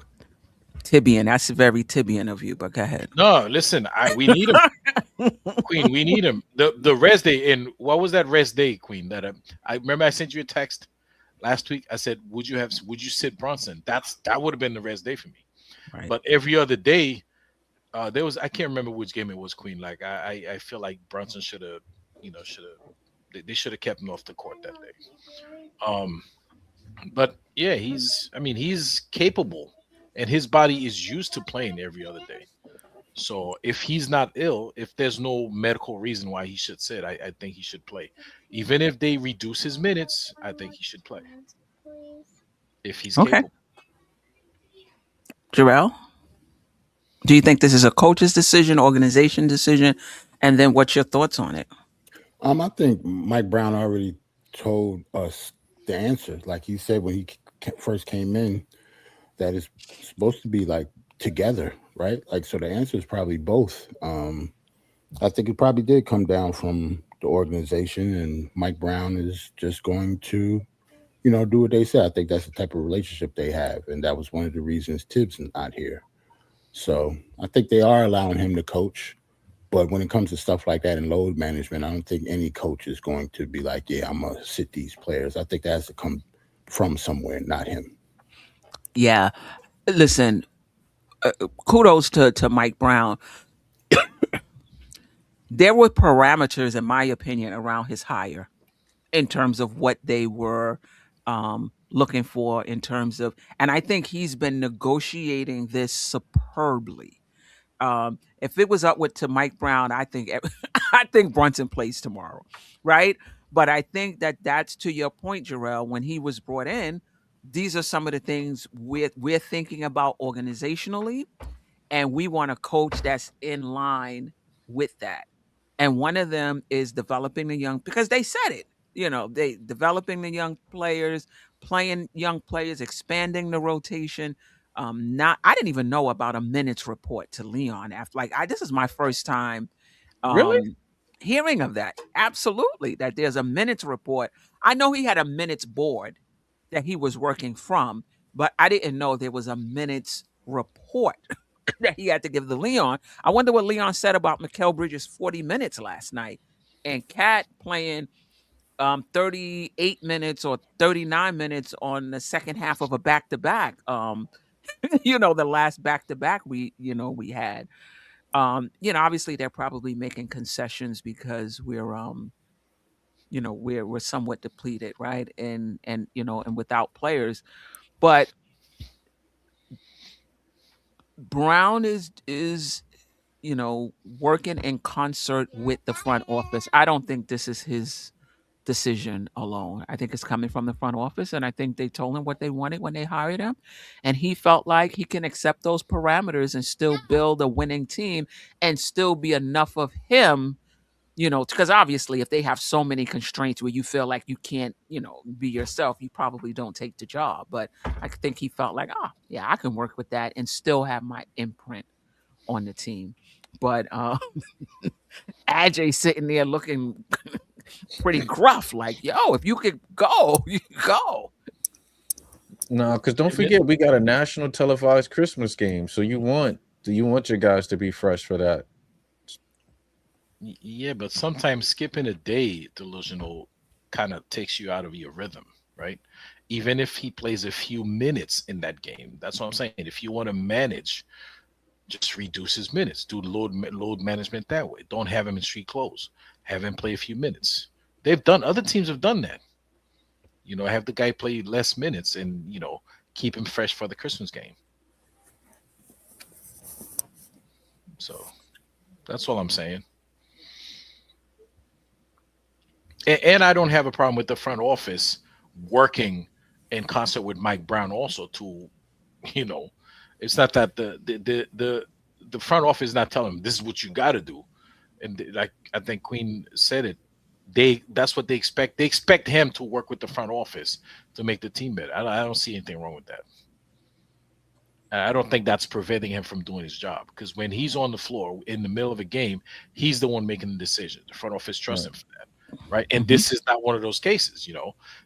Tibian. That's very Tibian of you, but go ahead. No, listen, we need him, Queen. We need him. The rest day, and what was that rest day, Queen? That I remember I sent you a text last week. I said, would you sit Brunson? That would have been the rest day for me. Right. But every other day, there was, I can't remember which game it was, Queen. Like I feel like Brunson should have, they should have kept him off the court that day. But yeah, he's capable, and his body is used to playing every other day. So if he's not ill, if there's no medical reason why he should sit, I think he should play. Even if they reduce his minutes, I think he should play if he's capable. Jerrell, do you think this is a coach's decision, organization decision? And then what's your thoughts on it? I think Mike Brown already told us the answer. Like he said when he first came in, that it's supposed to be like together, right? Like, so the answer is probably both. I think it probably did come down from the organization, and Mike Brown is just going to, do what they say. I think that's the type of relationship they have, and that was one of the reasons Tibbs is not here. So I think they are allowing him to coach. But when it comes to stuff like that and load management, I don't think any coach is going to be like, yeah, I'm going to sit these players. I think that has to come from somewhere, not him. Yeah. Listen, kudos to Mike Brown. There were parameters, in my opinion, around his hire in terms of what they were looking for in terms of, and I think he's been negotiating this superbly. If it was up to Mike Brown, I think I think Brunson plays tomorrow, right? But I think that's to your point, Jerrell. When he was brought in, these are some of the things we're thinking about organizationally, and we want a coach that's in line with that. And one of them is developing the young, because they said it. They developing the young players, playing young players, expanding the rotation. I didn't even know about a minutes report to Leon after this is my first time Really? hearing of that. Absolutely, that there's a minutes report. I know he had a minutes board that he was working from, but I didn't know there was a minutes report that he had to give to Leon. I wonder what Leon said about Mikal Bridges' 40 minutes last night, and Cat playing 38 minutes or 39 minutes on the second half of a back-to-back. The last back-to-back we had. Obviously they're probably making concessions because we're somewhat depleted, right? And without players. But Brown is working in concert with the front office. I don't think this is his decision alone. I think it's coming from the front office, and I think they told him what they wanted when they hired him, and he felt like he can accept those parameters and still build a winning team and still be enough of him, because obviously if they have so many constraints where you feel like you can't, be yourself, you probably don't take the job. But I think he felt like, yeah, I can work with that and still have my imprint on the team. But Ajay sitting there looking pretty gruff, like, yo, if you could go, you could go. No, because don't forget, we got a national televised Christmas game. So you want your guys to be fresh for that. Yeah, but sometimes skipping a day, delusional, kind of takes you out of your rhythm, right? Even if he plays a few minutes in that game, that's what I'm saying. If you want to manage, just reduce his minutes. Do load management that way. Don't have him in street clothes. Have him play a few minutes. Other teams have done that. Have the guy play less minutes and, keep him fresh for the Christmas game. So that's all I'm saying. And I don't have a problem with the front office working in concert with Mike Brown also to, it's not that the front office is not telling him this is what you got to do. And like I think Queen said it, that's what they expect. They expect him to work with the front office to make the team better. I don't see anything wrong with that. I don't think that's preventing him from doing his job, because when he's on the floor in the middle of a game, he's the one making the decision. The front office trusts him for that, right? And this is not one of those cases,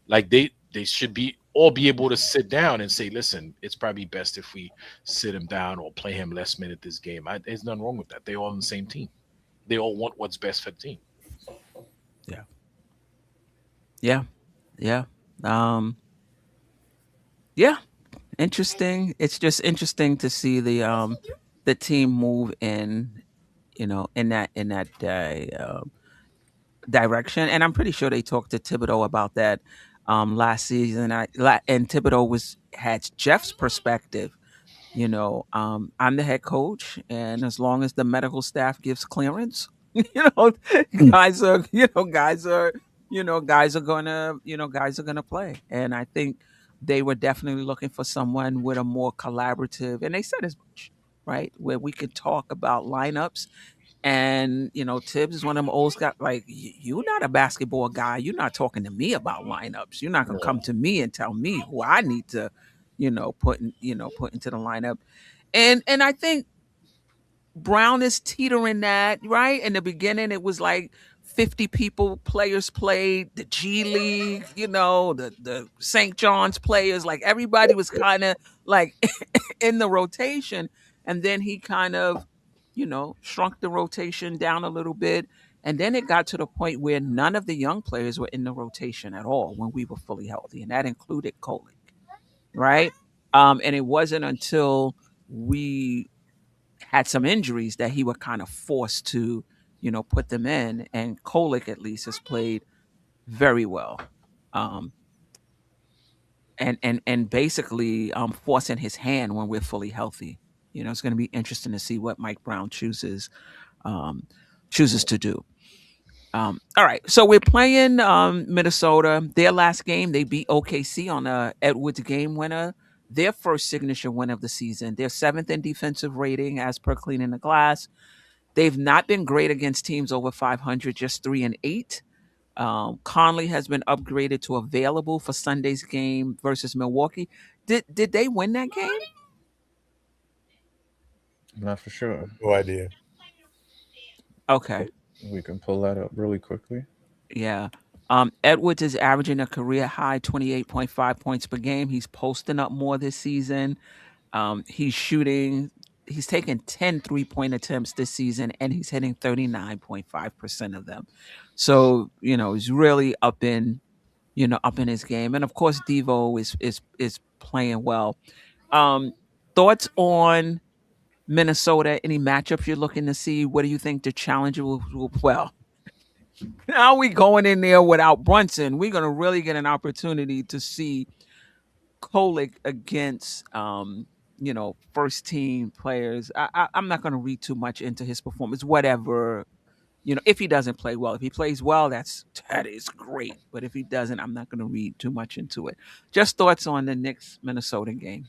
like they should be or be able to sit down and say, listen, it's probably best if we sit him down or play him less minute this game. There's nothing wrong with that. They're all on the same team. They all want what's best for the team. Yeah. Yeah. Yeah. Um, yeah. Interesting. It's just interesting to see the team move in, in that direction. And I'm pretty sure they talked to Thibodeau about that last season. And Thibodeau had Jeff's perspective. I'm the head coach, and as long as the medical staff gives clearance, you know, guys are, guys are gonna play. And I think they were definitely looking for someone with a more collaborative, and they said as much, right, where we could talk about lineups. And Tibbs is one of them old guys. Like, you're not a basketball guy. You're not talking to me about lineups. You're not gonna come to me and tell me who I need to, put into the lineup. And I think Brown is teetering that, right? In the beginning, it was like 50 players played, the G League, the St. John's players, like everybody was kind of like in the rotation. And then he kind of, shrunk the rotation down a little bit. And then it got to the point where none of the young players were in the rotation at all when we were fully healthy. And that included Kolick, right? And it wasn't until we had some injuries that he were kind of forced to, put them in. And Kolick, at least, has played very well. And basically forcing his hand when we're fully healthy. It's going to be interesting to see what Mike Brown chooses to do. All right, so we're playing Minnesota. Their last game, they beat OKC on a Edwards game winner. Their first signature win of the season. They're 7th in defensive rating as per Cleaning the Glass. They've not been great against teams over 500, just 3-8. Conley has been upgraded to available for Sunday's game versus Milwaukee. Did they win that game? Not for sure. No idea. Okay. We can pull that up really quickly. Yeah. Edwards is averaging a career high 28.5 points per game. He's posting up more this season. He's taken 10 3-point attempts this season, and he's hitting 39.5% of them. So, he's really up in his game. And of course, Devo is playing well. Thoughts on Minnesota? Any matchups you're looking to see? What do you think the challenge will well? Now we going in there without Brunson. We're going to really get an opportunity to see Kolick against, first team players. I'm not going to read too much into his performance. Whatever, if he doesn't play well. If he plays well, that is great. But if he doesn't, I'm not going to read too much into it. Just thoughts on the Knicks Minnesota game.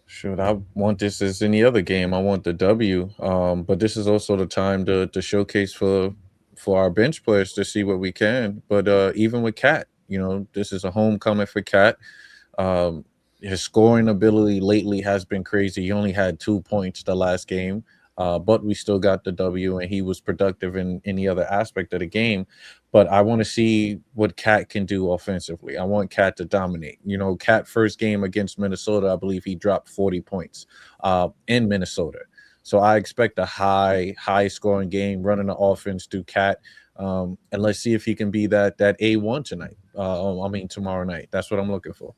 Shoot, I want this as any other game. I want the W. But this is also the time to showcase for our bench players to see what we can. But even with Cat, this is a homecoming for Cat. His scoring ability lately has been crazy. He only had 2 points the last game, but we still got the W, and he was productive in any other aspect of the game. But I want to see what Cat can do offensively. I want Cat to dominate. Cat first game against Minnesota, I believe he dropped 40 points in Minnesota. So I expect a high scoring game, running the offense through Cat. And let's see if he can be that A1 tonight. Tomorrow night. That's what I'm looking for.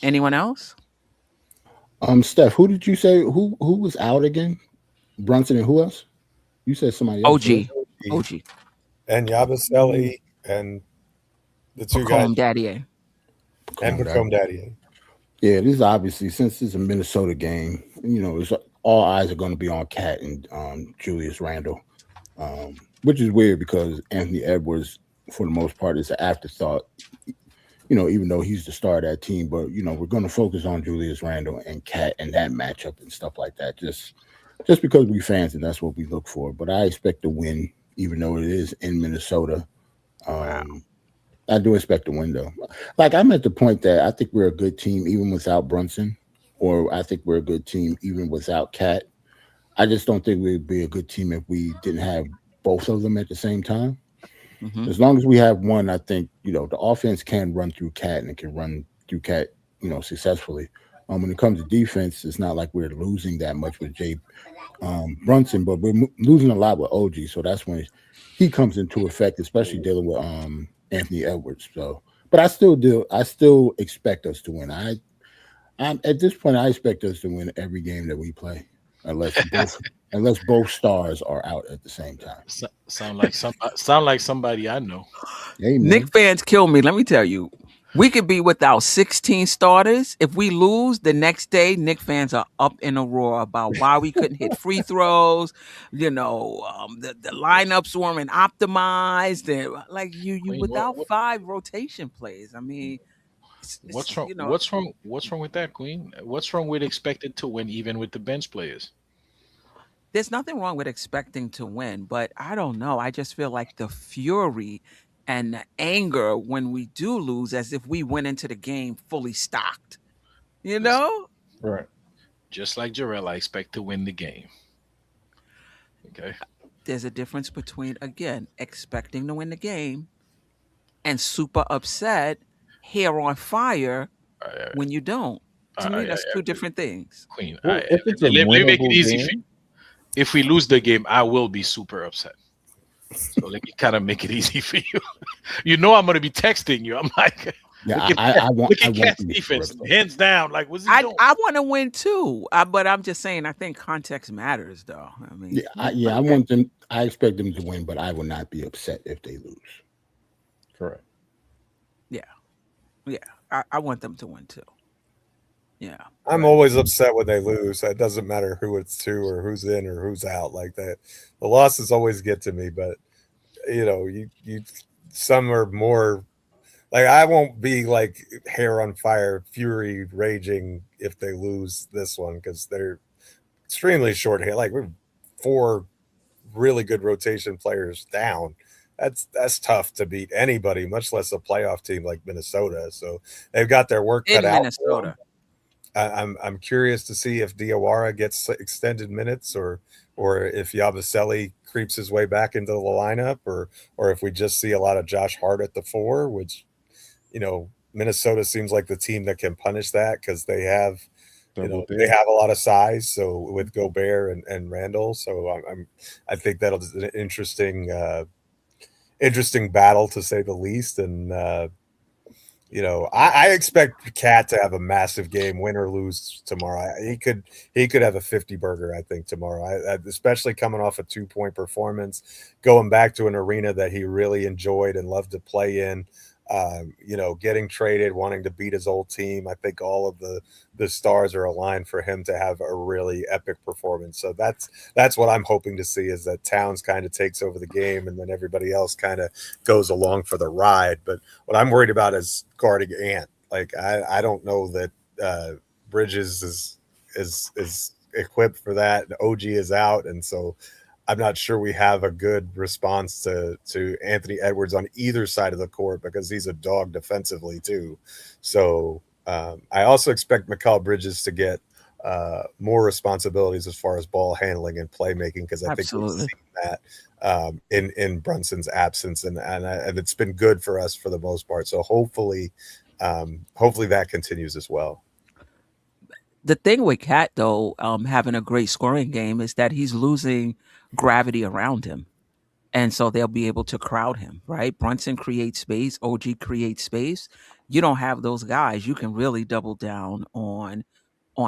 Anyone else? Steph, who did you say who was out again? Brunson and who else? You said somebody else. OG. And Yabusele and the two Pacome guys. Daddier. And Pacome Daddier. Yeah, this is obviously, since it's a Minnesota game, it's all eyes are going to be on Cat and Julius Randle, which is weird because Anthony Edwards, for the most part, is an afterthought. Even though he's the star of that team, but we're going to focus on Julius Randle and Cat and that matchup and stuff like that. Just because we fans and that's what we look for. But I expect to win, even though it is in Minnesota. I do expect to win, though. Like, I'm at the point that I think we're a good team even without Brunson, or I think we're a good team even without Cat. I just don't think we'd be a good team if we didn't have both of them at the same time. Mhm. As long as we have one, I think the offense can run through Cat and it can run through Cat, successfully. When it comes to defense, it's not like we're losing that much with Jay Brunson, but we're losing a lot with OG. So that's when he comes into effect, especially dealing with Anthony Edwards. So, but I still expect us to win. I'm at this point, I expect us to win every game that we play, unless both stars are out at the same time. Sound like somebody I know. Hey, Nick man. fans kill me. Let me tell you. We could be without 16 starters. If we lose the next day, Nick fans are up in a roar about why we couldn't hit free throws. The lineups weren't optimized. And like you Queen, without 5 rotation plays. I mean, what's wrong? What's wrong? What's wrong with that, Queen? What's wrong with expected to win even with the bench players? There's nothing wrong with expecting to win, but I don't know. I just feel like the fury and the anger when we do lose, as if we went into the game fully stocked. You Listen, know, Right. just like Jerrell, I expect to win the game. Okay. there's a difference between, again, expecting to win the game and super upset, hair on fire when you don't. To me, that's two different things. Queen, Well, if it's a let me make it winnable easy for you. game, If we lose the game, I will be super upset. So let me kind of make it easy for you. You know I'm going to be texting you. I'm like, Yeah, look I at want Cat's to be defense, correct. hands down. Like, what's he I doing? want to win too, but I'm just saying. I think context matters, though. I mean, I want them. I expect them to win, but I will not be upset if they lose. correct. yeah. I want them to win too. Yeah. I'm always upset when they lose. It doesn't matter who it's to or who's in or who's out like that. The losses always get to me, but you some are more like I won't be like hair on fire, fury raging if they lose this one because they're extremely short hand. Like we're 4 really good rotation players down. That's tough to beat anybody, much less a playoff team like Minnesota. So they've got their work cut In out. Minnesota. I'm curious to see if Diawara gets extended minutes or if Yabusele creeps his way back into the lineup or if we just see a lot of Josh Hart at the 4, which Minnesota seems like the team that can punish that because they have they have a lot of size. So with Gobert and Randall, so I think that'll be an interesting battle to say the least. And I expect Cat to have a massive game, win or lose tomorrow. He could have a 50 burger, I think, tomorrow. Especially coming off a 2-point performance, going back to an arena that he really enjoyed and loved to play in. Getting traded, wanting to beat his old team. I think all of the stars are aligned for him to have a really epic performance. So that's what I'm hoping to see is that Towns kind of takes over the game and then everybody else kind of goes along for the ride. But what I'm worried about is guarding Ant. Like I don't know that Bridges is equipped for that. OG is out, and so I'm not sure we have a good response to Anthony Edwards on either side of the court because he's a dog defensively too. So I also expect Mikal Bridges to get more responsibilities as far as ball handling and playmaking because I think we've seen that in Brunson's absence and it's been good for us for the most part. So hopefully that continues as well. The thing with Cat, though, having a great scoring game is that he's losing gravity around him. And so they'll be able to crowd him, right? Brunson creates space. OG creates space. You don't have those guys. You can really double down on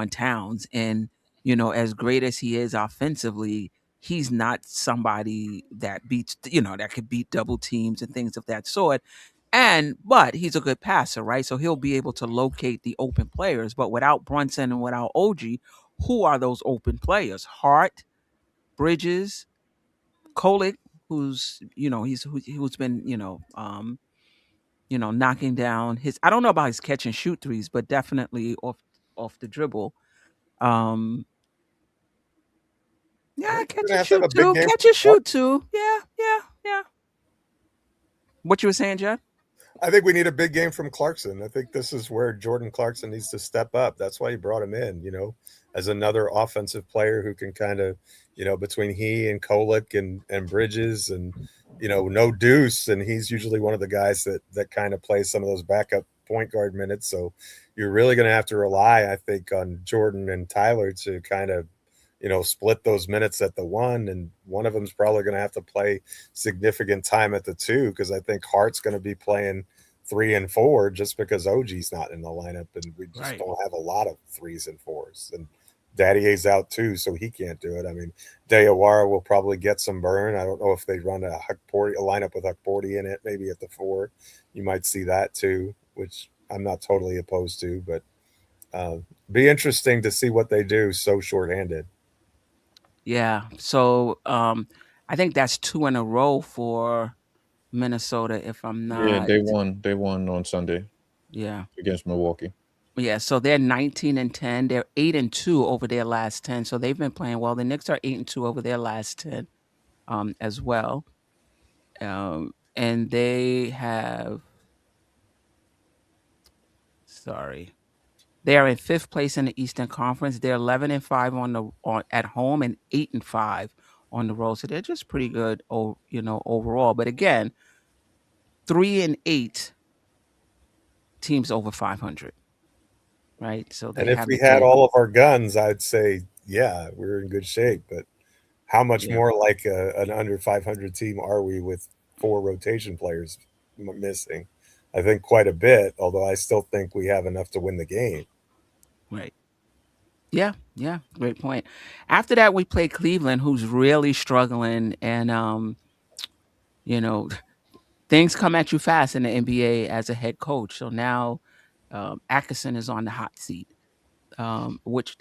Towns. And, as great as he is offensively, he's not somebody that beats, that could beat double teams and things of that sort. But he's a good passer, right? So he'll be able to locate the open players. But without Brunson and without OG, who are those open players? Hart, Bridges, Kolick, who's been knocking down his. I don't know about his catch and shoot threes, but definitely off the dribble. Yeah, catch and shoot too. Catch and shoot too. Yeah. What you were saying, Jeff? I think we need a big game from Clarkson. I think this is where Jordan Clarkson needs to step up. That's why he brought him in, as another offensive player who can kind of, between he and Kolick and Bridges and, no Deuce. And he's usually one of the guys that kind of plays some of those backup point guard minutes. So you're really going to have to rely, I think, on Jordan and Tyler to kind of, split those minutes at the one, and one of them's probably going to have to play significant time at the two, because I think Hart's going to be playing 3 and 4 just because OG's not in the lineup, and we just don't have a lot of 3s and 4s. And Daddier's out too, so he can't do it. I mean, Diawara will probably get some burn. I don't know if they run a lineup with Huckporty in it, maybe at the 4. You might see that too, which I'm not totally opposed to, but be interesting to see what they do so shorthanded. Yeah. So I think that's 2 in a row for Minnesota, if I'm not. Yeah, they won. They won on Sunday. Yeah. Against Milwaukee. Yeah, so they're 19-10. They're 8-2 over their last 10. So they've been playing well. The Knicks are 8-2 over their last 10 as well. And they have they are in 5th place in the Eastern Conference. They're 11-5 at home and 8-5 on the road. So they're just pretty good, overall. But again, 3-8 teams over 500, right? So and if we had all of our guns, I'd say, yeah, we're in good shape. But how much more like an under 500 team are we with 4 rotation players missing? I think quite a bit, although I still think we have enough to win the game. Right. Yeah, great point. After that, we play Cleveland, who's really struggling, and things come at you fast in the NBA as a head coach. So now Atkinson is on the hot seat, which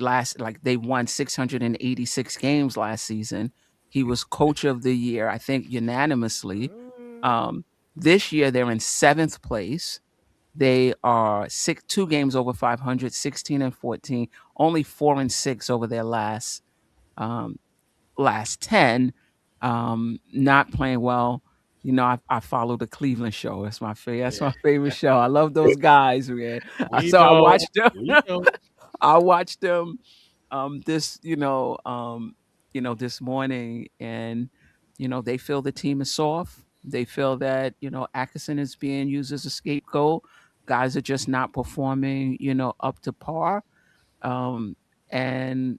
they won 686 games last season. He was coach of the year, I think, unanimously. This year, they're in 7th place. They are 2 games over 500, 16-14, only 4-6 over their last 10. Not playing well. I follow the Cleveland show. That's my favorite. That's my favorite show. I love those guys, man. So I watched them. I watched them this morning, and they feel the team is soft. They feel that Atkinson is being used as a scapegoat. Guys are just not performing up to par. And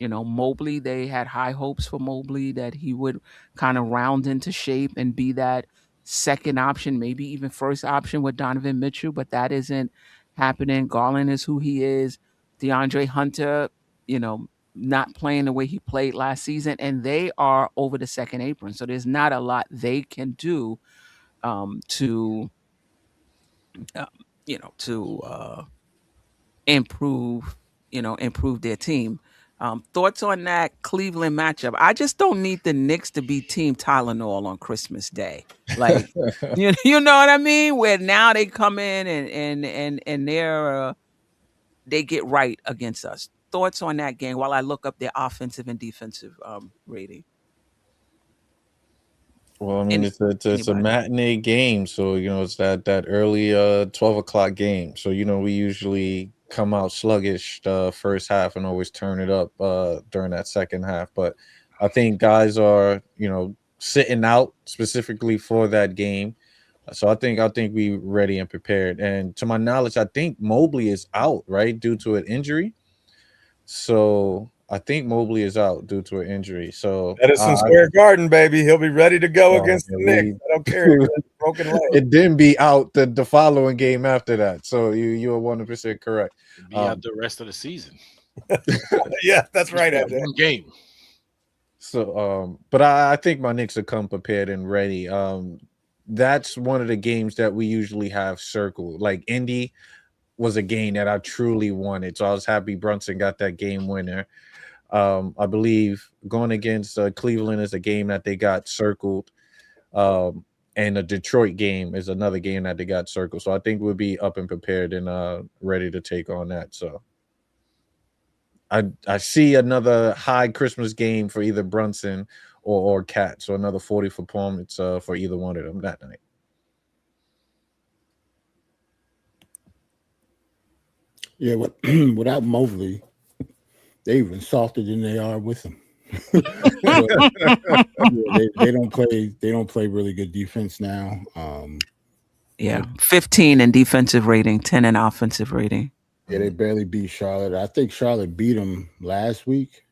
Mobley, they had high hopes for Mobley that he would kind of round into shape and be that second option, maybe even first option with Donovan Mitchell, but that isn't happening. Garland is who he is. DeAndre Hunter, not playing the way he played last season, and they are over the second apron. So there's not a lot they can do to improve their team. Thoughts on that Cleveland matchup? I just don't need the Knicks to be Team Tylenol on Christmas Day. Like, you know what I mean? Where now they come in and they get right against us. Thoughts on that game while I look up their offensive and defensive rating? Well, I mean, it's a matinee game, so it's that early 12 o'clock game. So we usually come out sluggish the first half and always turn it up during that second half. But I think guys are sitting out specifically for that game. So I think we ready and prepared. And to my knowledge, I think Mobley is out, right, due to an injury. So I think Mobley is out due to an injury. So Madison Square Garden, baby, he'll be ready to go against the Knicks. I don't care. Broken leg. It didn't be out the following game after that. So you are 100% correct. Be out the rest of the season. Yeah, that's right. One game. So, but I think my Knicks will come prepared and ready. That's one of the games that we usually have circled. Like Indy was a game that I truly wanted, so I was happy Brunson got that game winner. I believe going against Cleveland is a game that they got circled, and the Detroit game is another game that they got circled. So I think we'll be up and prepared and ready to take on that. So I see another high Christmas game for either Brunson or Cat. So another 40 for performance for either one of them that night. Yeah, without Mobley, they even softer than they are with him. So, yeah, they don't play. They don't play really good defense now. Yeah, 15 in defensive rating, 10 in offensive rating. Yeah, they barely beat Charlotte. I think Charlotte beat them last week.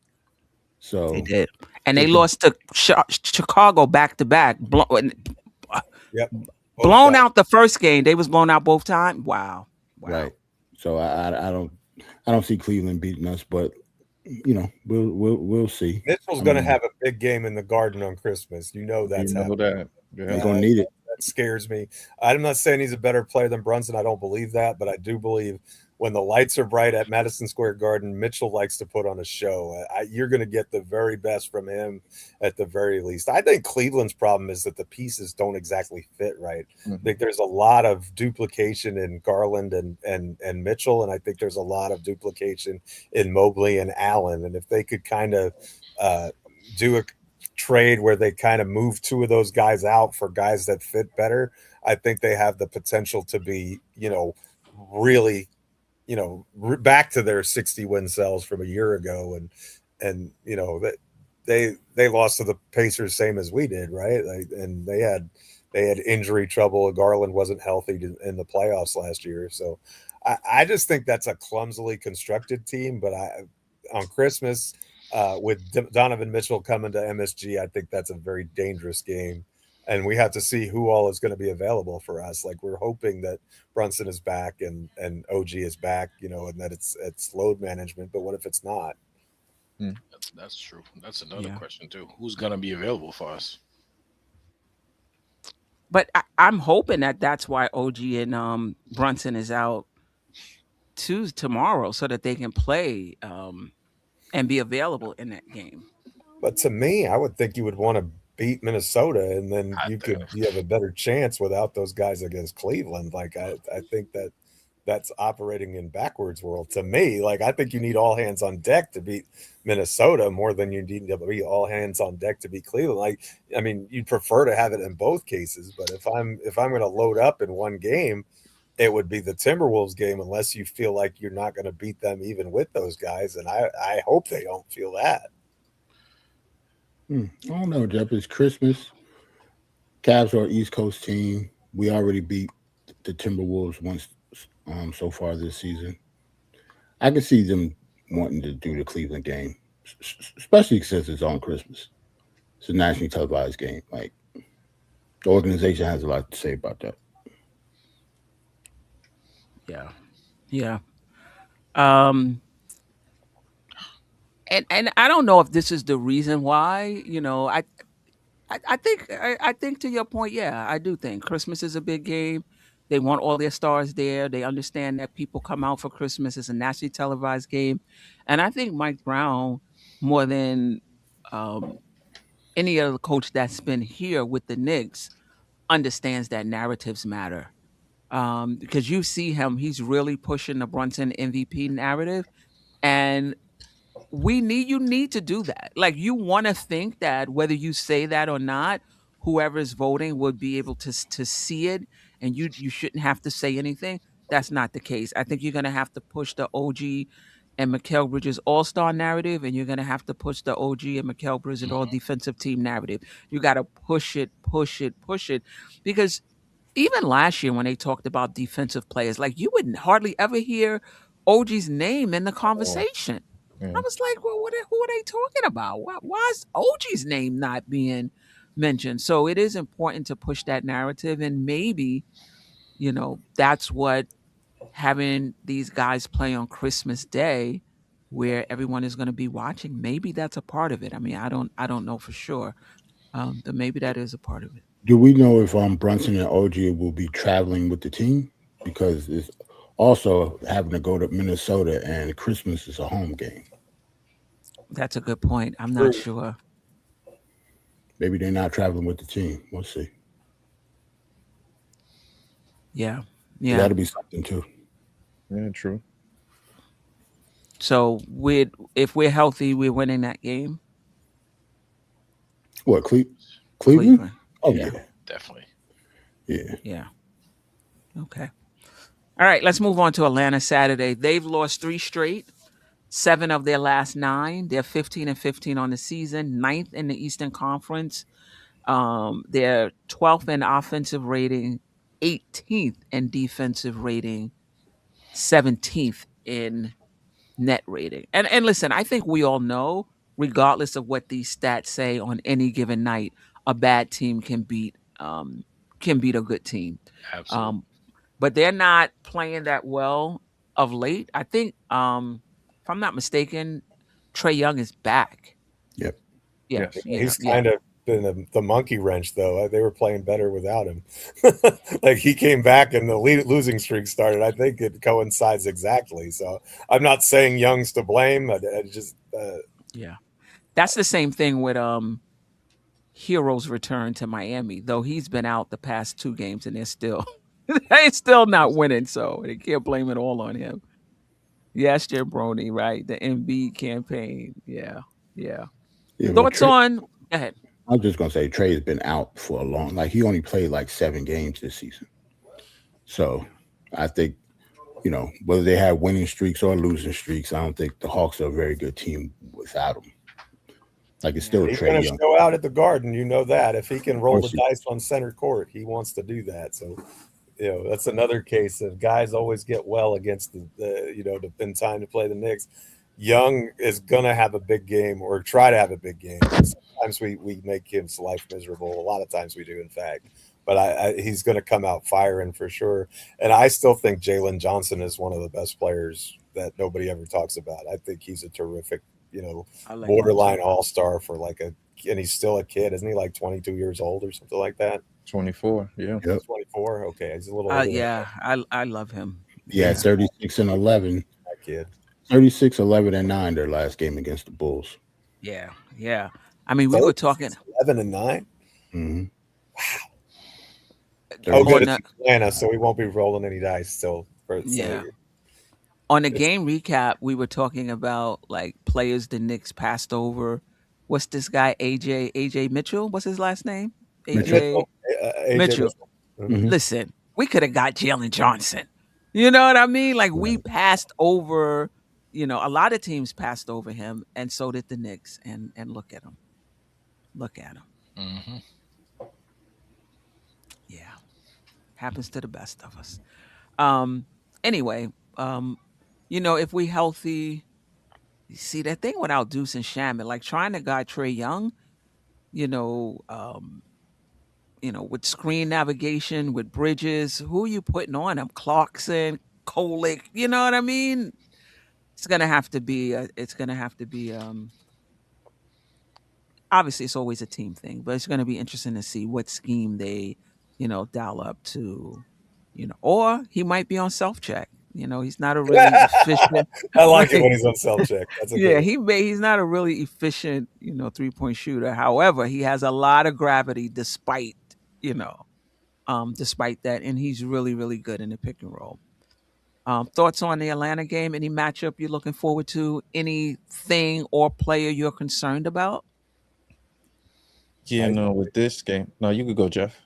So they did, and they lost to Chicago back to back. Yep. Blown out the first game. They was blown out both times. Wow. Right. So I don't see Cleveland beating us, but we'll see. Mitchell's going to have a big game in the Garden on Christmas. That's happening. They're going to need it. That scares me. I'm not saying he's a better player than Brunson. I don't believe that, but I do believe when the lights are bright at Madison Square Garden, Mitchell likes to put on a show. You're going to get the very best from him at the very least. I think Cleveland's problem is that the pieces don't exactly fit right. I think there's a lot of duplication in Garland and Mitchell, and I think there's a lot of duplication in Mobley and Allen. And if they could kind of do a trade where they kind of move two of those guys out for guys that fit better, I think they have the potential to be, really, back to their 60 win selves from a year ago. And that they lost to the Pacers same as we did, right? And they had injury trouble. Garland wasn't healthy in the playoffs last year. So I just think that's a clumsily constructed team. But on Christmas, with Donovan Mitchell coming to MSG, I think that's a very dangerous game. And we have to see who all is going to be available for us. Like, we're hoping that Brunson is back and OG is back, and that it's load management. But what if it's not? That's true. That's another question too. Who's going to be available for us? But I'm hoping that's why OG and Brunson is out tomorrow, so that they can play and be available in that game. But to me, I would think you would want to beat Minnesota, and then you have a better chance without those guys against Cleveland. Like, I think that's operating in backwards world to me. Like, I think you need all hands on deck to beat Minnesota more than you need to be all hands on deck to beat Cleveland. Like, I mean, you'd prefer to have it in both cases, but if I'm going to load up in one game, it would be the Timberwolves game, unless you feel like you're not going to beat them even with those guys. And I hope they don't feel that. I don't know, Jeff. It's Christmas. Cavs are an East Coast team. We already beat the Timberwolves once so far this season. I can see them wanting to do the Cleveland game, especially since it's on Christmas. It's a nationally televised game. Like, the organization has a lot to say about that. Yeah. And I don't know if this is the reason why, I think to your point, I do think Christmas is a big game. They want all their stars there. They understand that people come out for Christmas. It's a nationally televised game. And I think Mike Brown, more than any other coach that's been here with the Knicks, understands that narratives matter. Because you see him, he's really pushing the Brunson MVP narrative. And you need to do that. Like, you want to think that whether you say that or not, whoever's voting would be able to see it, and you shouldn't have to say anything. That's not the case. I think you're going to have to push the OG and Mikal Bridges all-star narrative, and you're going to have to push the OG and Mikal Bridges all defensive team narrative. You got to push it, because even last year when they talked about defensive players, like, you wouldn't hardly ever hear OG's name in the conversation. I was like, well, who are they talking about? Why is OG's name not being mentioned? So it is important to push that narrative. And maybe, that's what having these guys play on Christmas Day, where everyone is going to be watching, maybe that's a part of it. I mean, I don't know for sure. But maybe that is a part of it. Do we know if Brunson and OG will be traveling with the team? Because it's also having to go to Minnesota, and Christmas is a home game. That's a good point. I'm not sure. Maybe they're not traveling with the team. We'll see. Yeah. That'll be something too. Yeah, true. So if we're healthy, we're winning that game. What, Cleveland? Oh, yeah. Definitely. Yeah. Yeah. Okay. All right, let's move on to Atlanta Saturday. They've lost 3 straight, 7 of their last 9. They're 15-15 on the season, 9th in the Eastern Conference. They're 12th in offensive rating, 18th in defensive rating, 17th in net rating. And listen, I think we all know, regardless of what these stats say on any given night, a bad team can beat a good team. Absolutely. But they're not playing that well of late. I think, if I'm not mistaken, Trae Young is back. Yep. Yes. He's kind of been the monkey wrench, though. They were playing better without him. Like, he came back and the losing streak started. I think it coincides exactly. So I'm not saying Young's to blame. I just yeah, that's the same thing with Hero's return to Miami. Though he's been out the past 2 games and they're still not winning. So they can't blame it all on him. Yes, Jabroni, right? The MB campaign. Yeah. Thoughts on? Go ahead. I was just gonna say Trae's been out for a long. Like, he only played like 7 games this season. So I think, whether they have winning streaks or losing streaks, I don't think the Hawks are a very good team without him. Like, it's still he's Trae going to Young. show out at the Garden. You know that if he can roll the dice on center court, he wants to do that. So, that's another case of guys always get well against in time to play the Knicks. Young is going to have a big game or try to have a big game. Sometimes we make his life miserable. A lot of times we do, in fact. But he's going to come out firing for sure. And I still think Jalen Johnson is one of the best players that nobody ever talks about. I think he's a terrific, borderline all-star for and he's still a kid. Isn't he like 22 years old or something like that? 24, yeah. Yep. 24? Okay, he's a little older. Yeah, I love him. Yeah, 36-11. That kid. 36, 11, and 9 their last game against the Bulls. Yeah. I mean, we were talking 11 and 9. Mm-hmm. Wow. Good. It's Atlanta, so we won't be rolling any dice still. On the game recap, we were talking about like players the Knicks passed over. What's this guy, AJ Mitchell? What's his last name? AJ Mitchell. Mm-hmm. Listen, we could have got Jalen Johnson. You know what I mean? Like, we passed over, a lot of teams passed over him, and so did the Knicks. And look at him. Mm-hmm. Yeah. Happens to the best of us. Anyway, if we healthy, you see that thing without Deuce and Shaman, like trying to guide Trae Young, with screen navigation, with Bridges, who are you putting on him? Clarkson, Kolick, you know what I mean? It's gonna have to be. Obviously, it's always a team thing, but it's gonna be interesting to see what scheme they, dial up to, or he might be on self check. He's not a really efficient. I like it when he's on self check. He's not a really efficient, 3-point shooter. However, he has a lot of gravity despite that, and he's really, really good in the pick and roll. Thoughts on the Atlanta game? Any matchup you're looking forward to? Anything or player you're concerned about? Yeah, with this game. No, you could go, Jeff.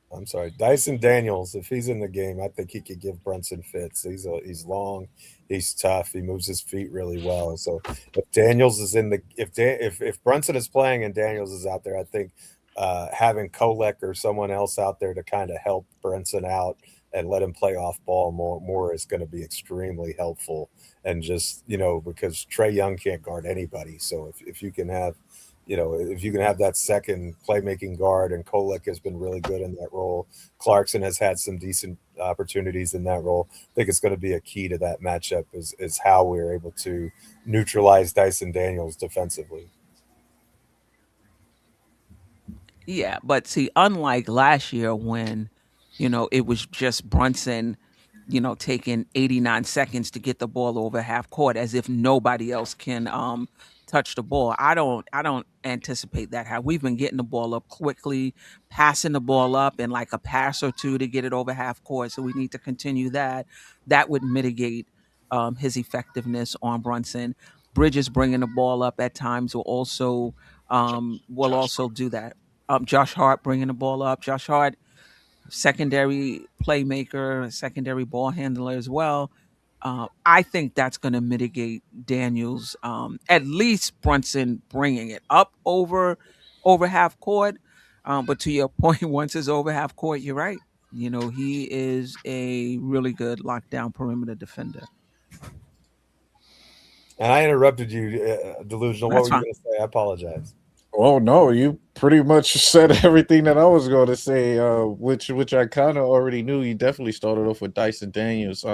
I'm sorry, Dyson Daniels. If he's in the game, I think he could give Brunson fits. He's long, he's tough, he moves his feet really well. So if Daniels is in the if Brunson is playing and Daniels is out there, I think having Kolek or someone else out there to kind of help Brunson out and let him play off ball more is going to be extremely helpful. And just because Trae Young can't guard anybody, so if you can have. If you can have that second playmaking guard, and Kolek has been really good in that role. Clarkson has had some decent opportunities in that role. I think it's going to be a key to that matchup is how we're able to neutralize Dyson Daniels defensively. Yeah, but see, unlike last year when, it was just Brunson, taking 89 seconds to get the ball over half court as if nobody else can touch the ball. I don't anticipate that. How we've been getting the ball up quickly, passing the ball up in like a pass or two to get it over half court. So we need to continue that. That would mitigate his effectiveness on Brunson. Bridges bringing the ball up at times will also do that. Josh Hart bringing the ball up. Josh Hart, secondary playmaker, secondary ball handler as well. I think that's going to mitigate Daniels, at least Brunson bringing it up over half court. But to your point, once it's over half court, you're right. He is a really good lockdown perimeter defender. And I interrupted you, Delusional. What That's were you fine. going to say? I apologize. Oh no, you pretty much said everything that I was going to say, which I kind of already knew. You definitely started off with Dyson Daniels.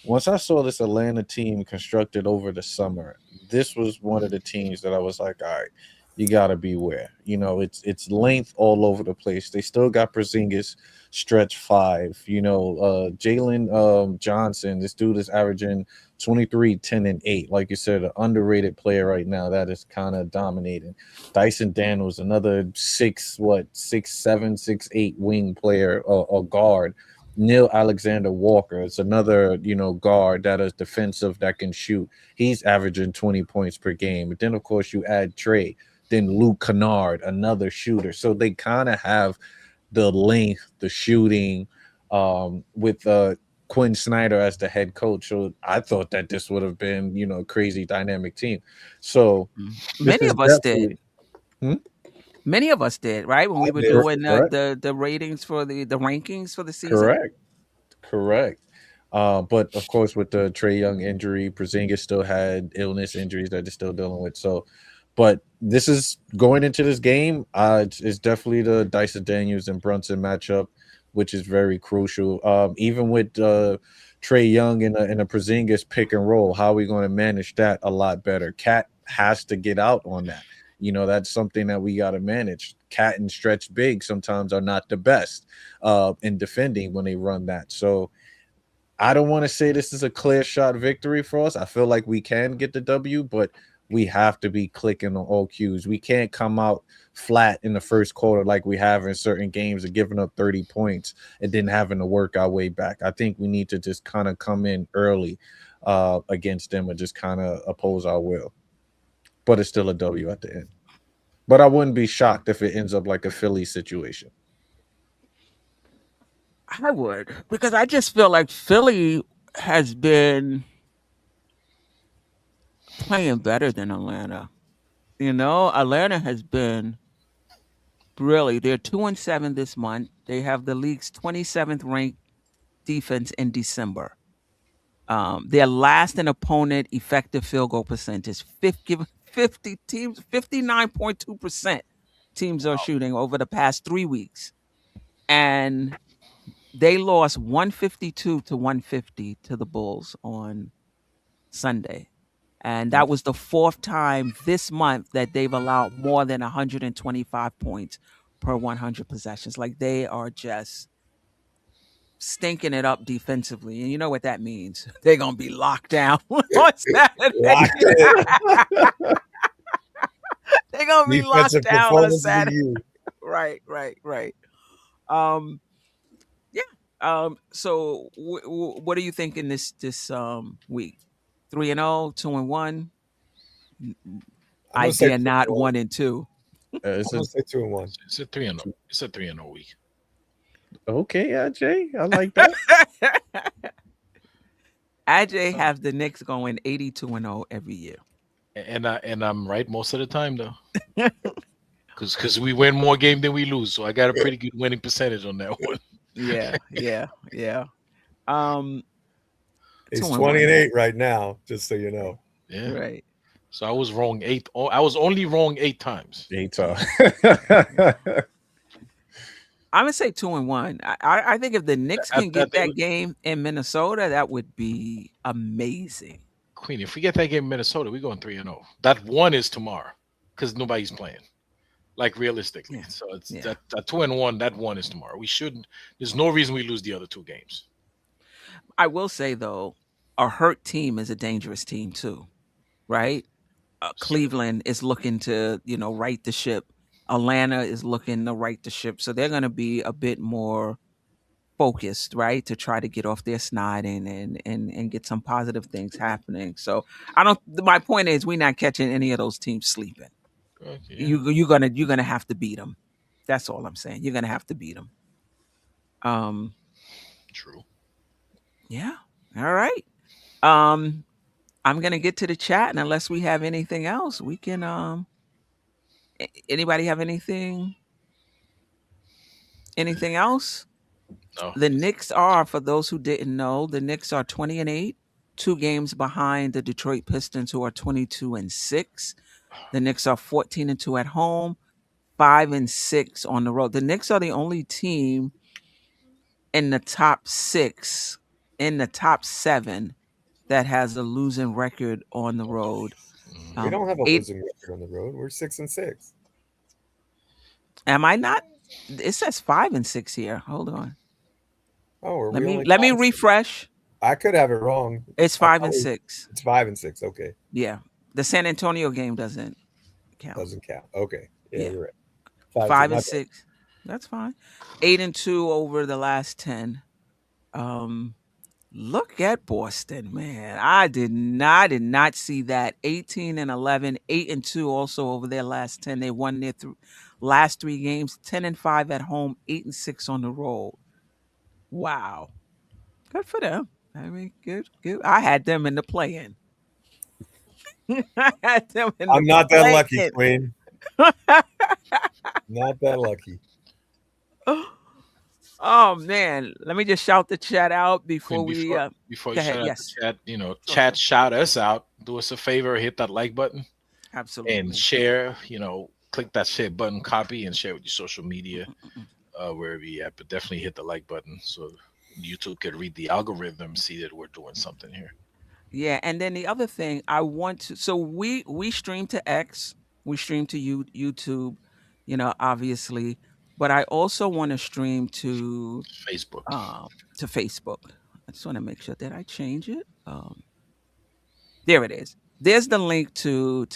Once I saw this Atlanta team constructed over the summer, this was one of the teams that I was like, all right, you got to beware. It's length all over the place. They still got Porzingis stretch 5. Jalen Johnson, this dude is averaging 23, 10, and 8. Like you said, an underrated player right now that is kind of dominating. Dyson Daniels, another 6'7", 6'8" wing player or guard. Neil Alexander Walker, it's another, guard that is defensive that can shoot. He's averaging 20 points per game. But then, of course, you add Trey, then Luke Kennard, another shooter. So they kind of have the length, the shooting, with Quinn Snyder as the head coach. So I thought that this would have been, a crazy dynamic team. So many of us did. Many of us did, right? When we were doing the ratings for the rankings for the season. Correct. But of course, with the Trae Young injury, Porzingis still had illness injuries that they're still dealing with. So, but this is going into this game. It's definitely the Dyson Daniels and Brunson matchup, which is very crucial. Even with Trae Young and a Porzingis pick and roll, how are we going to manage that a lot better? Cat has to get out on that. That's something that we got to manage. Cat and stretch big sometimes are not the best in defending when they run that. So I don't want to say this is a clear shot victory for us. I feel like we can get the W, but we have to be clicking on all cues. We can't come out flat in the first quarter like we have in certain games of giving up 30 points and then having to work our way back. I think we need to just kind of come in early against them and just kind of oppose our will. But it's still a W at the end. But I wouldn't be shocked if it ends up like a Philly situation. I would, because I just feel like Philly has been playing better than Atlanta. Atlanta has been really, they're 2-7 this month. They have the league's 27th ranked defense in December. Their last in opponent effective field goal percentage, 50 teams, 59.2% teams are shooting over the past 3 weeks. And they lost 152-150 to the Bulls on Sunday. And that was the 4th time this month that they've allowed more than 125 points per 100 possessions. Like, they are just stinking it up defensively. And you know what that means. They're going to be locked down on Saturday. They're going to be locked down on Saturday. Right. So what do you think in this week? 3-0, 2-1. I dare not 1-2. I'm gonna say 2-1. It's a 3-0. It's a 3-0 week. Okay, AJ, I like that. AJ has the Knicks going 82-0 every year, and I'm right most of the time though, because we win more game than we lose, so I got a pretty good winning percentage on that one. Yeah. He's 20-8 right now, just so you know. Yeah, right. So I was wrong 8. I was only wrong 8 times. 8 times. I'm gonna say 2-1. I think if the Knicks can get that game in Minnesota, that would be amazing. Queen, if we get that game in Minnesota, we're going 3-0. That one is tomorrow because nobody's playing. Like, realistically. Yeah. So it's that 2-1, that one is tomorrow. We shouldn't. There's no reason we lose the other 2 games. I will say though, a hurt team is a dangerous team too, right? Cleveland is looking to, right the ship. Atlanta is looking to right the ship. So they're going to be a bit more focused, right, to try to get off their snide and get some positive things happening. So my point is, we're not catching any of those teams sleeping. Okay, yeah. You're gonna have to beat them. That's all I'm saying. You're gonna have to beat them. Um, True. yeah. All right. Um, I'm gonna get to the chat, and unless we have anything else, we can. Anybody have anything? Anything else? No. The Knicks are, for those who didn't know, the Knicks are 20-8, 2 games behind the Detroit Pistons, who are 22-6. The Knicks are 14-2 at home, 5-6 on the road. The Knicks are the only team in the top 6, in the top 7, that has a losing record on the road. We don't have a Eight. losing record on the road. We're 6-6. Am I not? It says 5-6 here. Hold on. Oh, are Let we me only let me 5-6? refresh. I could have it wrong. It's I 5-6. It's 5-6. Okay, Yeah, the San Antonio game doesn't count. doesn't count. Okay, yeah, Yeah, you're right. 5-6. five My and bad. six. That's fine. 8-2 over the last 10. Um, Look at Boston, man. I did not see that. 18-11, 8-2 also over their last 10. They won their last 3 games, 10-5 at home, 8-6 on the road. Wow. Good for them. I mean, good, good. I had them in the play-in. I had them in the I'm not that lucky, play-in. Queen. Not that lucky. Oh man, let me just shout the chat out before Queen, we before go you ahead. shout out Yes, the chat, chat shout us out. Do us a favor, hit that like button and absolutely. share. Click that share button, copy, and share with your social media, wherever you at. But definitely hit the like button so YouTube could read the algorithm, see that we're doing something here. Yeah, and then the other thing I want to, so we stream to X, we stream to YouTube, obviously, but I also want to stream Facebook. to Facebook. I just want to make sure that I change it. There it is. There's the link to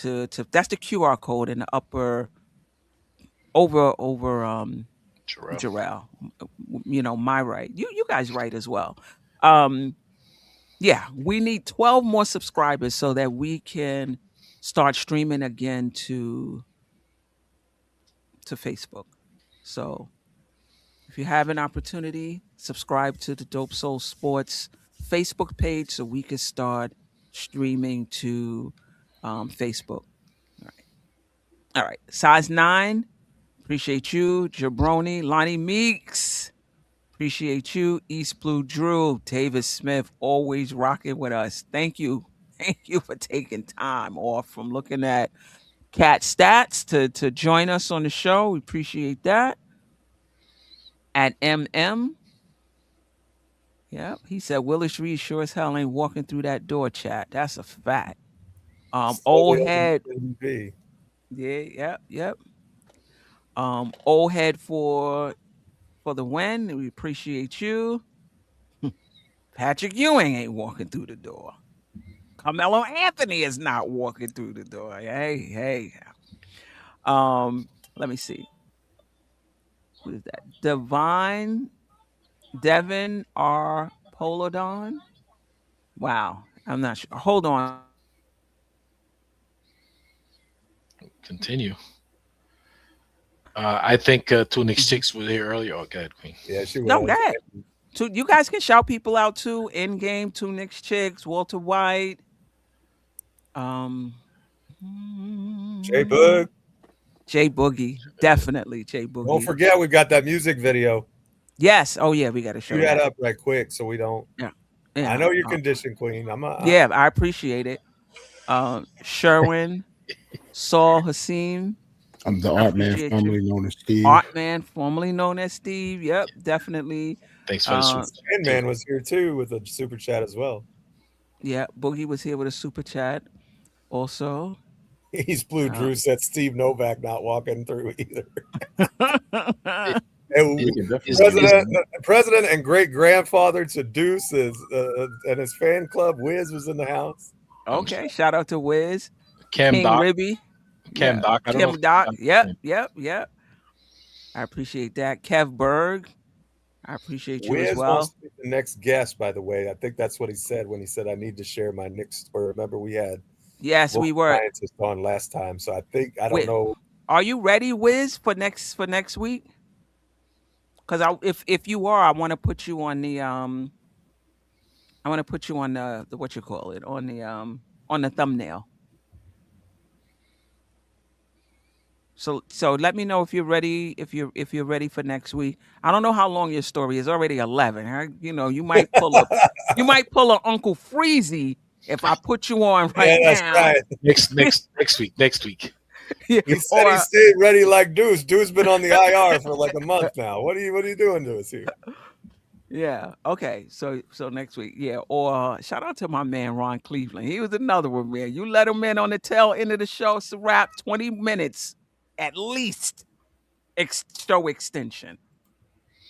that's the QR code in the upper over Jerrell. Jerrell. My right. You guys right as well. Um yeah, we need 12 more subscribers so that we can start streaming again to Facebook. So if you have an opportunity, subscribe to the Dope Soul Sports Facebook page so we can start streaming to Facebook. All right. All right. Size 9. Appreciate you. Jabroni. Lonnie Meeks. Appreciate you. East Blue Drew. Davis Smith. Always rocking with us. Thank you. Thank you for taking time off from looking at cat stats to join us on the show. We appreciate that. At MM. Yep. He said Willis Reed sure as hell ain't walking through that door, chat. That's a fact. Old head. MVP. Yeah, yep. Old head for the win. We appreciate you. Patrick Ewing ain't walking through the door. Carmelo Anthony is not walking through the door. Hey. Let me see. Who is that? Devin R. Polodon. Wow. I'm not sure. Hold on. Continue. I think two Knicks chicks were here earlier. Oh, go ahead, Queen. Yeah, she was. No, go ahead. You guys can shout people out too. In game, two Knicks chicks, Walter White. Jay Boog. Jay Boogie. Definitely Jay Boogie. Don't forget we got that music video. Yes. Oh yeah, we got to show that up right quick so we don't. Yeah. I know you're conditioned, Queen. Yeah, I appreciate it. Sherwin, Saul Hassim. I'm the art man, formerly known as Steve. Art man, formerly known as Steve. Yep, definitely. Thanks for the Chin Man was here too with a super chat as well. Yeah, Boogie was here with a super chat. Also, East Blue Drew said Steve Novak not walking through either. President and great grandfather to Deuce and his fan club Wiz was in the house. Okay, shout out to Wiz. Cam King Doc. Ribby. Cam Doc. Kim Doc. Yep. I appreciate that. Kev Berg. I appreciate you Wiz as well. Wants to be the next guest, by the way. I think that's what he said when he said, I need to share my Knicks. Or remember we had we were on last time. So I don't know. Are you ready, Wiz, for next week? Because if you are, I want to put you on the the what you call it on the thumbnail. So let me know if you're ready. If you're ready for next week. I don't know how long your story is. Already 11. You might pull up. You might pull a Uncle Freezy if I put you on right Yeah, that's now. right. Next week. Yeah, He said he stayed ready like Deuce. Deuce been on the IR for like a month now. What are you doing to us here? Yeah. Okay. So next week. Yeah. Or shout out to my man Ron Cleveland. He was another one, man. You let him in on the tail end of the show. It's a wrap. 20 minutes at least. Show extension.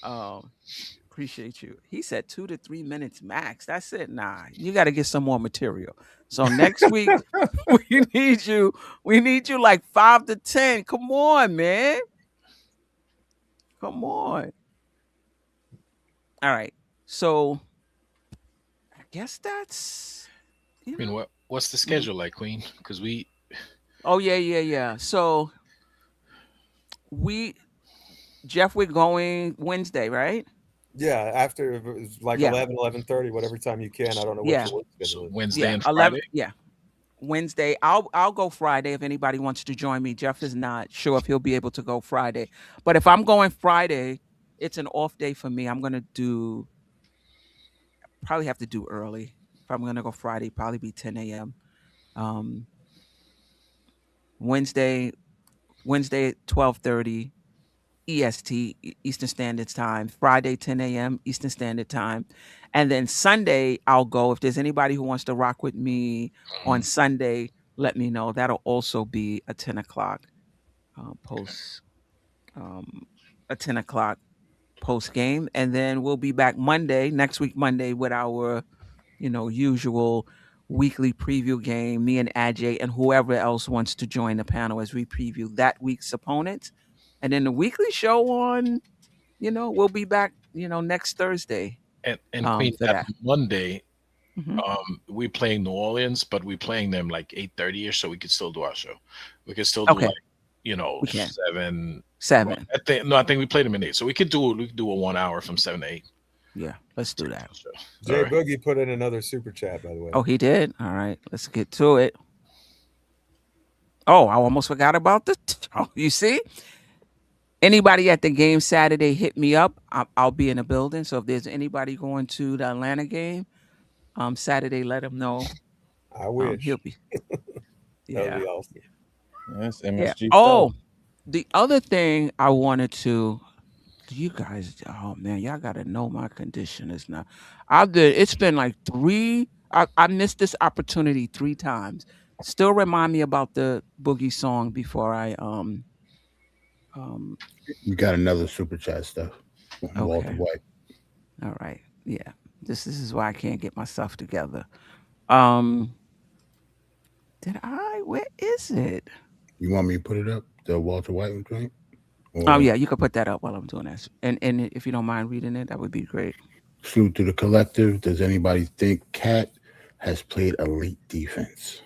Appreciate you. He said 2 to 3 minutes max. That's it. Nah, you got to get some more material. So next week we need you. We need you like 5 to 10. Come on, man. Come on. All right. So I guess that's. I mean, what's the schedule like, Queen? Because we. Oh yeah. So Jeff, we're going Wednesday, right? Yeah, after it's like 11, 11:30, whatever time you can. I don't know what your work schedule is. Wednesday and 11, Friday. yeah. Wednesday. I'll go Friday if anybody wants to join me. Jeff is not sure if he'll be able to go Friday. But if I'm going Friday, it's an off day for me. I'm gonna probably have to do early. If I'm gonna go Friday, probably be 10 a.m. Wednesday 12:30 EST, Eastern Standard Time. Friday 10 a.m. Eastern Standard Time. And then Sunday I'll go. If there's anybody who wants to rock with me on Sunday, let me know. That'll also be a 10 o'clock post a 10 o'clock post game. And then we'll be back next week Monday, with our usual weekly preview game, me and Ajay and whoever else wants to join the panel as we preview that week's opponents. And then the weekly show on, we'll be back, next Thursday. And Queen, for that Monday, Mhm. we playing New Orleans, but we playing them like 8:30ish, so we could still do our show. We could still do Okay. like, 7. 7. I think we played them in 8, so we could do a 1 hour from 7 to 8. Yeah, let's do that. Jay Boogie put in another super chat, by the way. Oh, he did? All right, let's get to it. Oh, I almost forgot about this. Oh, you see? Anybody at the game Saturday, hit me up. I'll be in the building. So if there's anybody going to the Atlanta game Saturday, let him know. I wish. He'll be. Yeah. That would be awesome. Yes, MSG. Yeah. Oh, the other thing I wanted to. You guys, oh man, y'all gotta know my condition is not. It's been like 3. I missed this opportunity 3 times. Still remind me about the Boogie song before I You got another super chat stuff. Walter White. All right. Yeah. This is why I can't get myself together. Where is it? You want me to put it up? The Walter White joint? Oh yeah, you can put that up while I'm doing that. And if you don't mind reading it, that would be great. Salute to the collective. Does anybody think Cat has played elite defense?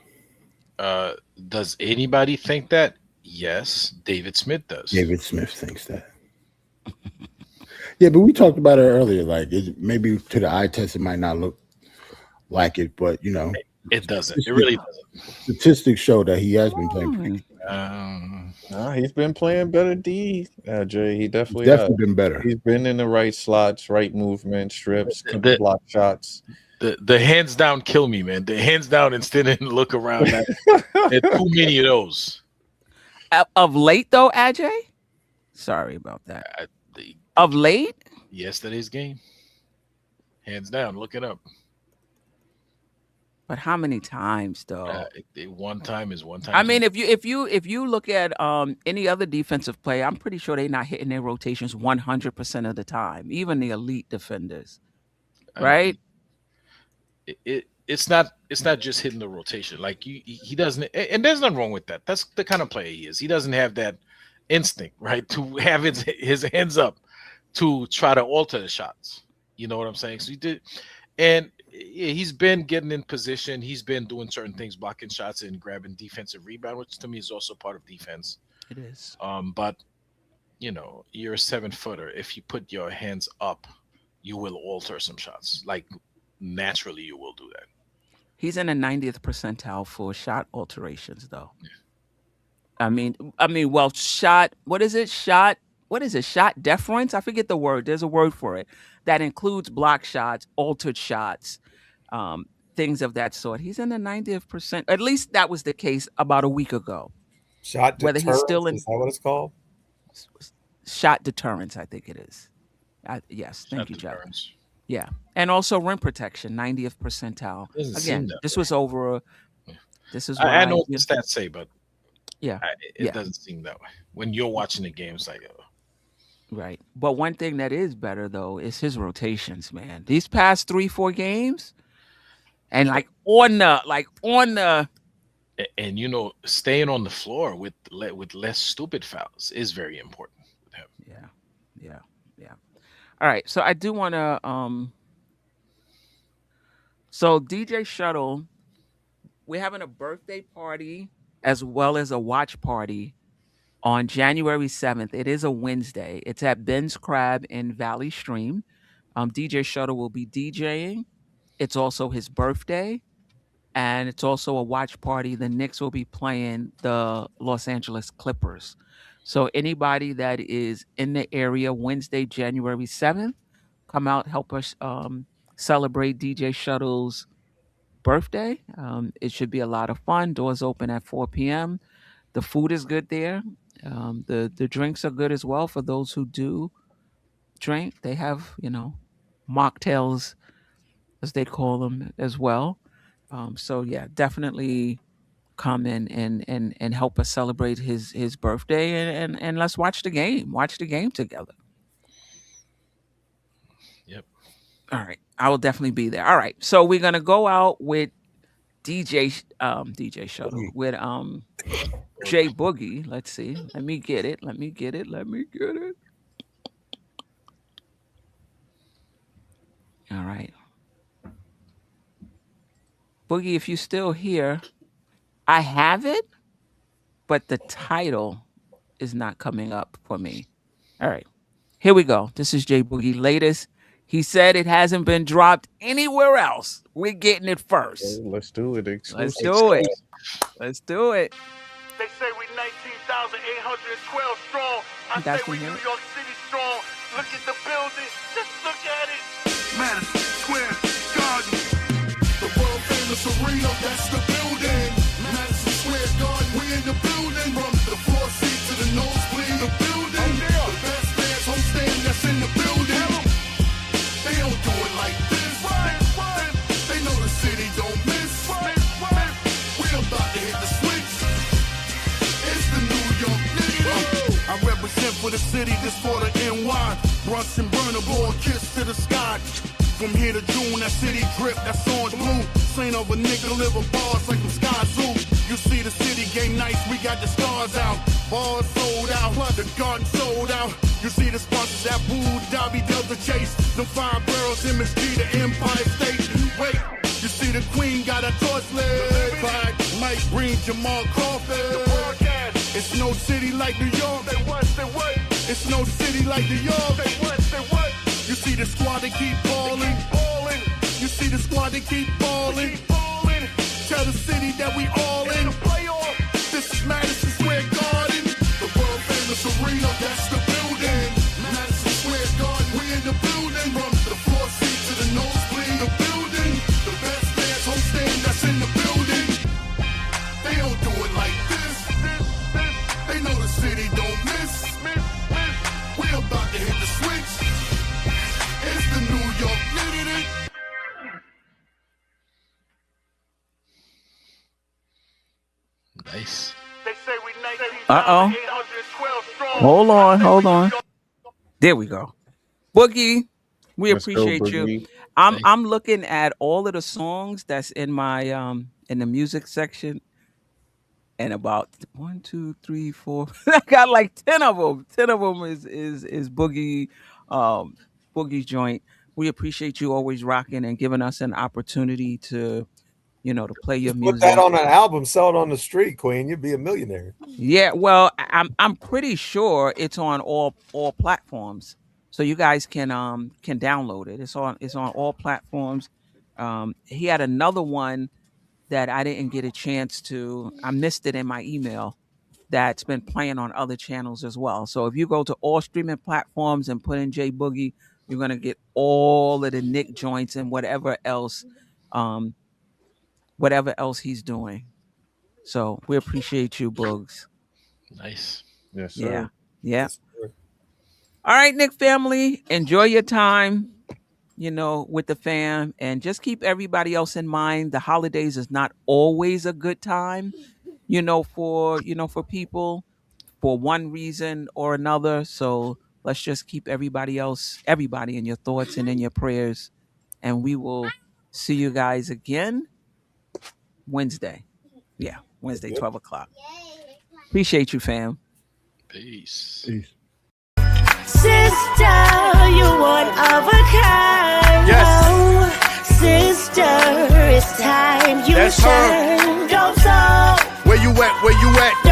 Does anybody think that? Yes, David Smith does. David Smith thinks that. Yeah, but we talked about it earlier. Like, maybe to the eye test, it might not look like it, but it doesn't. It really doesn't. Statistics show that he has been playing. He's been playing better D. Jay, he definitely been better. He's been in the right slots, right movement, strips, block shots. The hands down kill me, man. The hands down and stand and look around. There are too many of those. Of late, though, Ajay? Sorry about that. Of late? Yesterday's game. Hands down. Look it up. But how many times, though? One time is one time. I mean, if you look at any other defensive play, I'm pretty sure they're not hitting their rotations 100% of the time. Even the elite defenders, right? It's not just hitting the rotation. Like he doesn't, and there's nothing wrong with that. That's the kind of player he is. He doesn't have that instinct, right, to have his hands up to try to alter the shots. You know what I'm saying? So he did, and he's been getting in position. He's been doing certain things, blocking shots and grabbing defensive rebound, which to me is also part of defense. It is. But you're a 7-footer. If you put your hands up, you will alter some shots. Like naturally, you will do that. He's in the 90th percentile for shot alterations, though. Yeah. Well, shot. What is it? Shot. What is it? Shot deference. I forget the word. There's a word for it that includes block shots, altered shots, things of that sort. He's in the 90th percent. At least that was the case about a week ago. Shot Whether deterrence, he's still in is that what it's called? shot deterrence, I think it is. Yes, thank Shot you, Jack. deterrence. Yeah, and also rim protection, 90th percentile. Doesn't seem Again, that this way. was over. This is I why. know what the stats say, but Yeah, it yeah. doesn't seem that way. When you're watching the game, it's like, Right. But one thing that is better though is his rotations, man. These past 3-4 games, and on the and staying on the floor with less stupid fouls is very important with him. yeah. All right. So I do want to so DJ Shuttle, we're having a birthday party as well as a watch party on January 7th. It is a Wednesday. It's at Ben's Crab in Valley Stream. DJ Shuttle will be DJing. It's also his birthday, and it's also a watch party. The Knicks will be playing the Los Angeles Clippers. So anybody that is in the area Wednesday, January 7th, come out, help us celebrate DJ Shuttle's birthday. It should be a lot of fun. Doors open at 4 p.m. The food is good there. The drinks are good as well for those who do drink. They have, mocktails, as they call them, as well. So yeah, definitely come in and help us celebrate his birthday, and let's watch the game. Watch the game together. Yep. All right. I will definitely be there. All right. So we're gonna go out with DJ Shuttle with Jay Boogie. Let's see. Let me get it. All right. Boogie, if you still here, I have it, but the title is not coming up for me. All right. Here we go. This is Jay Boogie latest. He said it hasn't been dropped anywhere else. We're getting it first. Let's do it. Let's do it. Let's do it. They say we 19,812 strong. I say we New York City strong. Look at the building. Just look at it. Madison Square Garden. The world famous arena, that's the building. Madison Square Garden, we in the building. From the floor seat to the nosebleed, the building. The best fans home stand, that's in the building. They don't do it like this. They know the city don't miss. We about to hit the switch. It's the New York Knicks. I represent for the city, this for the NY. Brunson burner, blow a kiss to the sky. From here to June, that city drip, that's orange blue. Saint of a nigga living bars like the Sky Zoo. You see the city game nice, we got the stars out. Bars sold out, the garden sold out. You see the sponsors at Boo, Dobby, Delta Chase. Them 5 boroughs, MSG, the Empire State. Wait, you see the Queen got a torch lit. By Mike Green, Jamal Crawford. It's no city like New York. Say what? It's no city like New York. Say what? You see the squad that keep balling. You see the squad that keep balling. Tell the city that we all in. This is Madison Square Garden. The world famous arena, that's the building. Madison Square Garden, we in the building. From the floor seat to the nosebleed, the building. The best fans home stand, that's in the building. They don't do it like this. They know the city don't miss. We about to hit the switch. It's the New York Knicks. Nice. They say we Uh-oh. 19,812 strong. Hold on. There we go. Boogie, we Let's go, appreciate you. Boogie. I'm looking at all of the songs that's in my in the music section, and about 1, 2, 3, 4. I got like 10 of them. 10 of them is Boogie, Boogie's joint. We appreciate you always rocking and giving us an opportunity to to play your Just music. put that on an album, sell it on the street, Queen. You'd be a millionaire. Yeah, well, I'm pretty sure it's on all platforms, so you guys can download it. It's on all platforms. He had another one that I didn't get a chance to. I missed it in my email. That's been playing on other channels as well. So if you go to all streaming platforms and put in J Boogie, you're gonna get all of the Nick joints and whatever else he's doing. So we appreciate you, Boogs. Nice. Yes, sir. Yeah. All right, Nick family, enjoy your time, with the fam, and just keep everybody else in mind. The holidays is not always a good time, for people for one reason or another. So let's just keep everybody in your thoughts and in your prayers. And we will see you guys again Wednesday. Yeah, Wednesday, 12 o'clock. Appreciate you, fam. Peace. Sister, you're one of a kind. Yes. Sister, it's time you That's shine. Dope Soul. Where you at?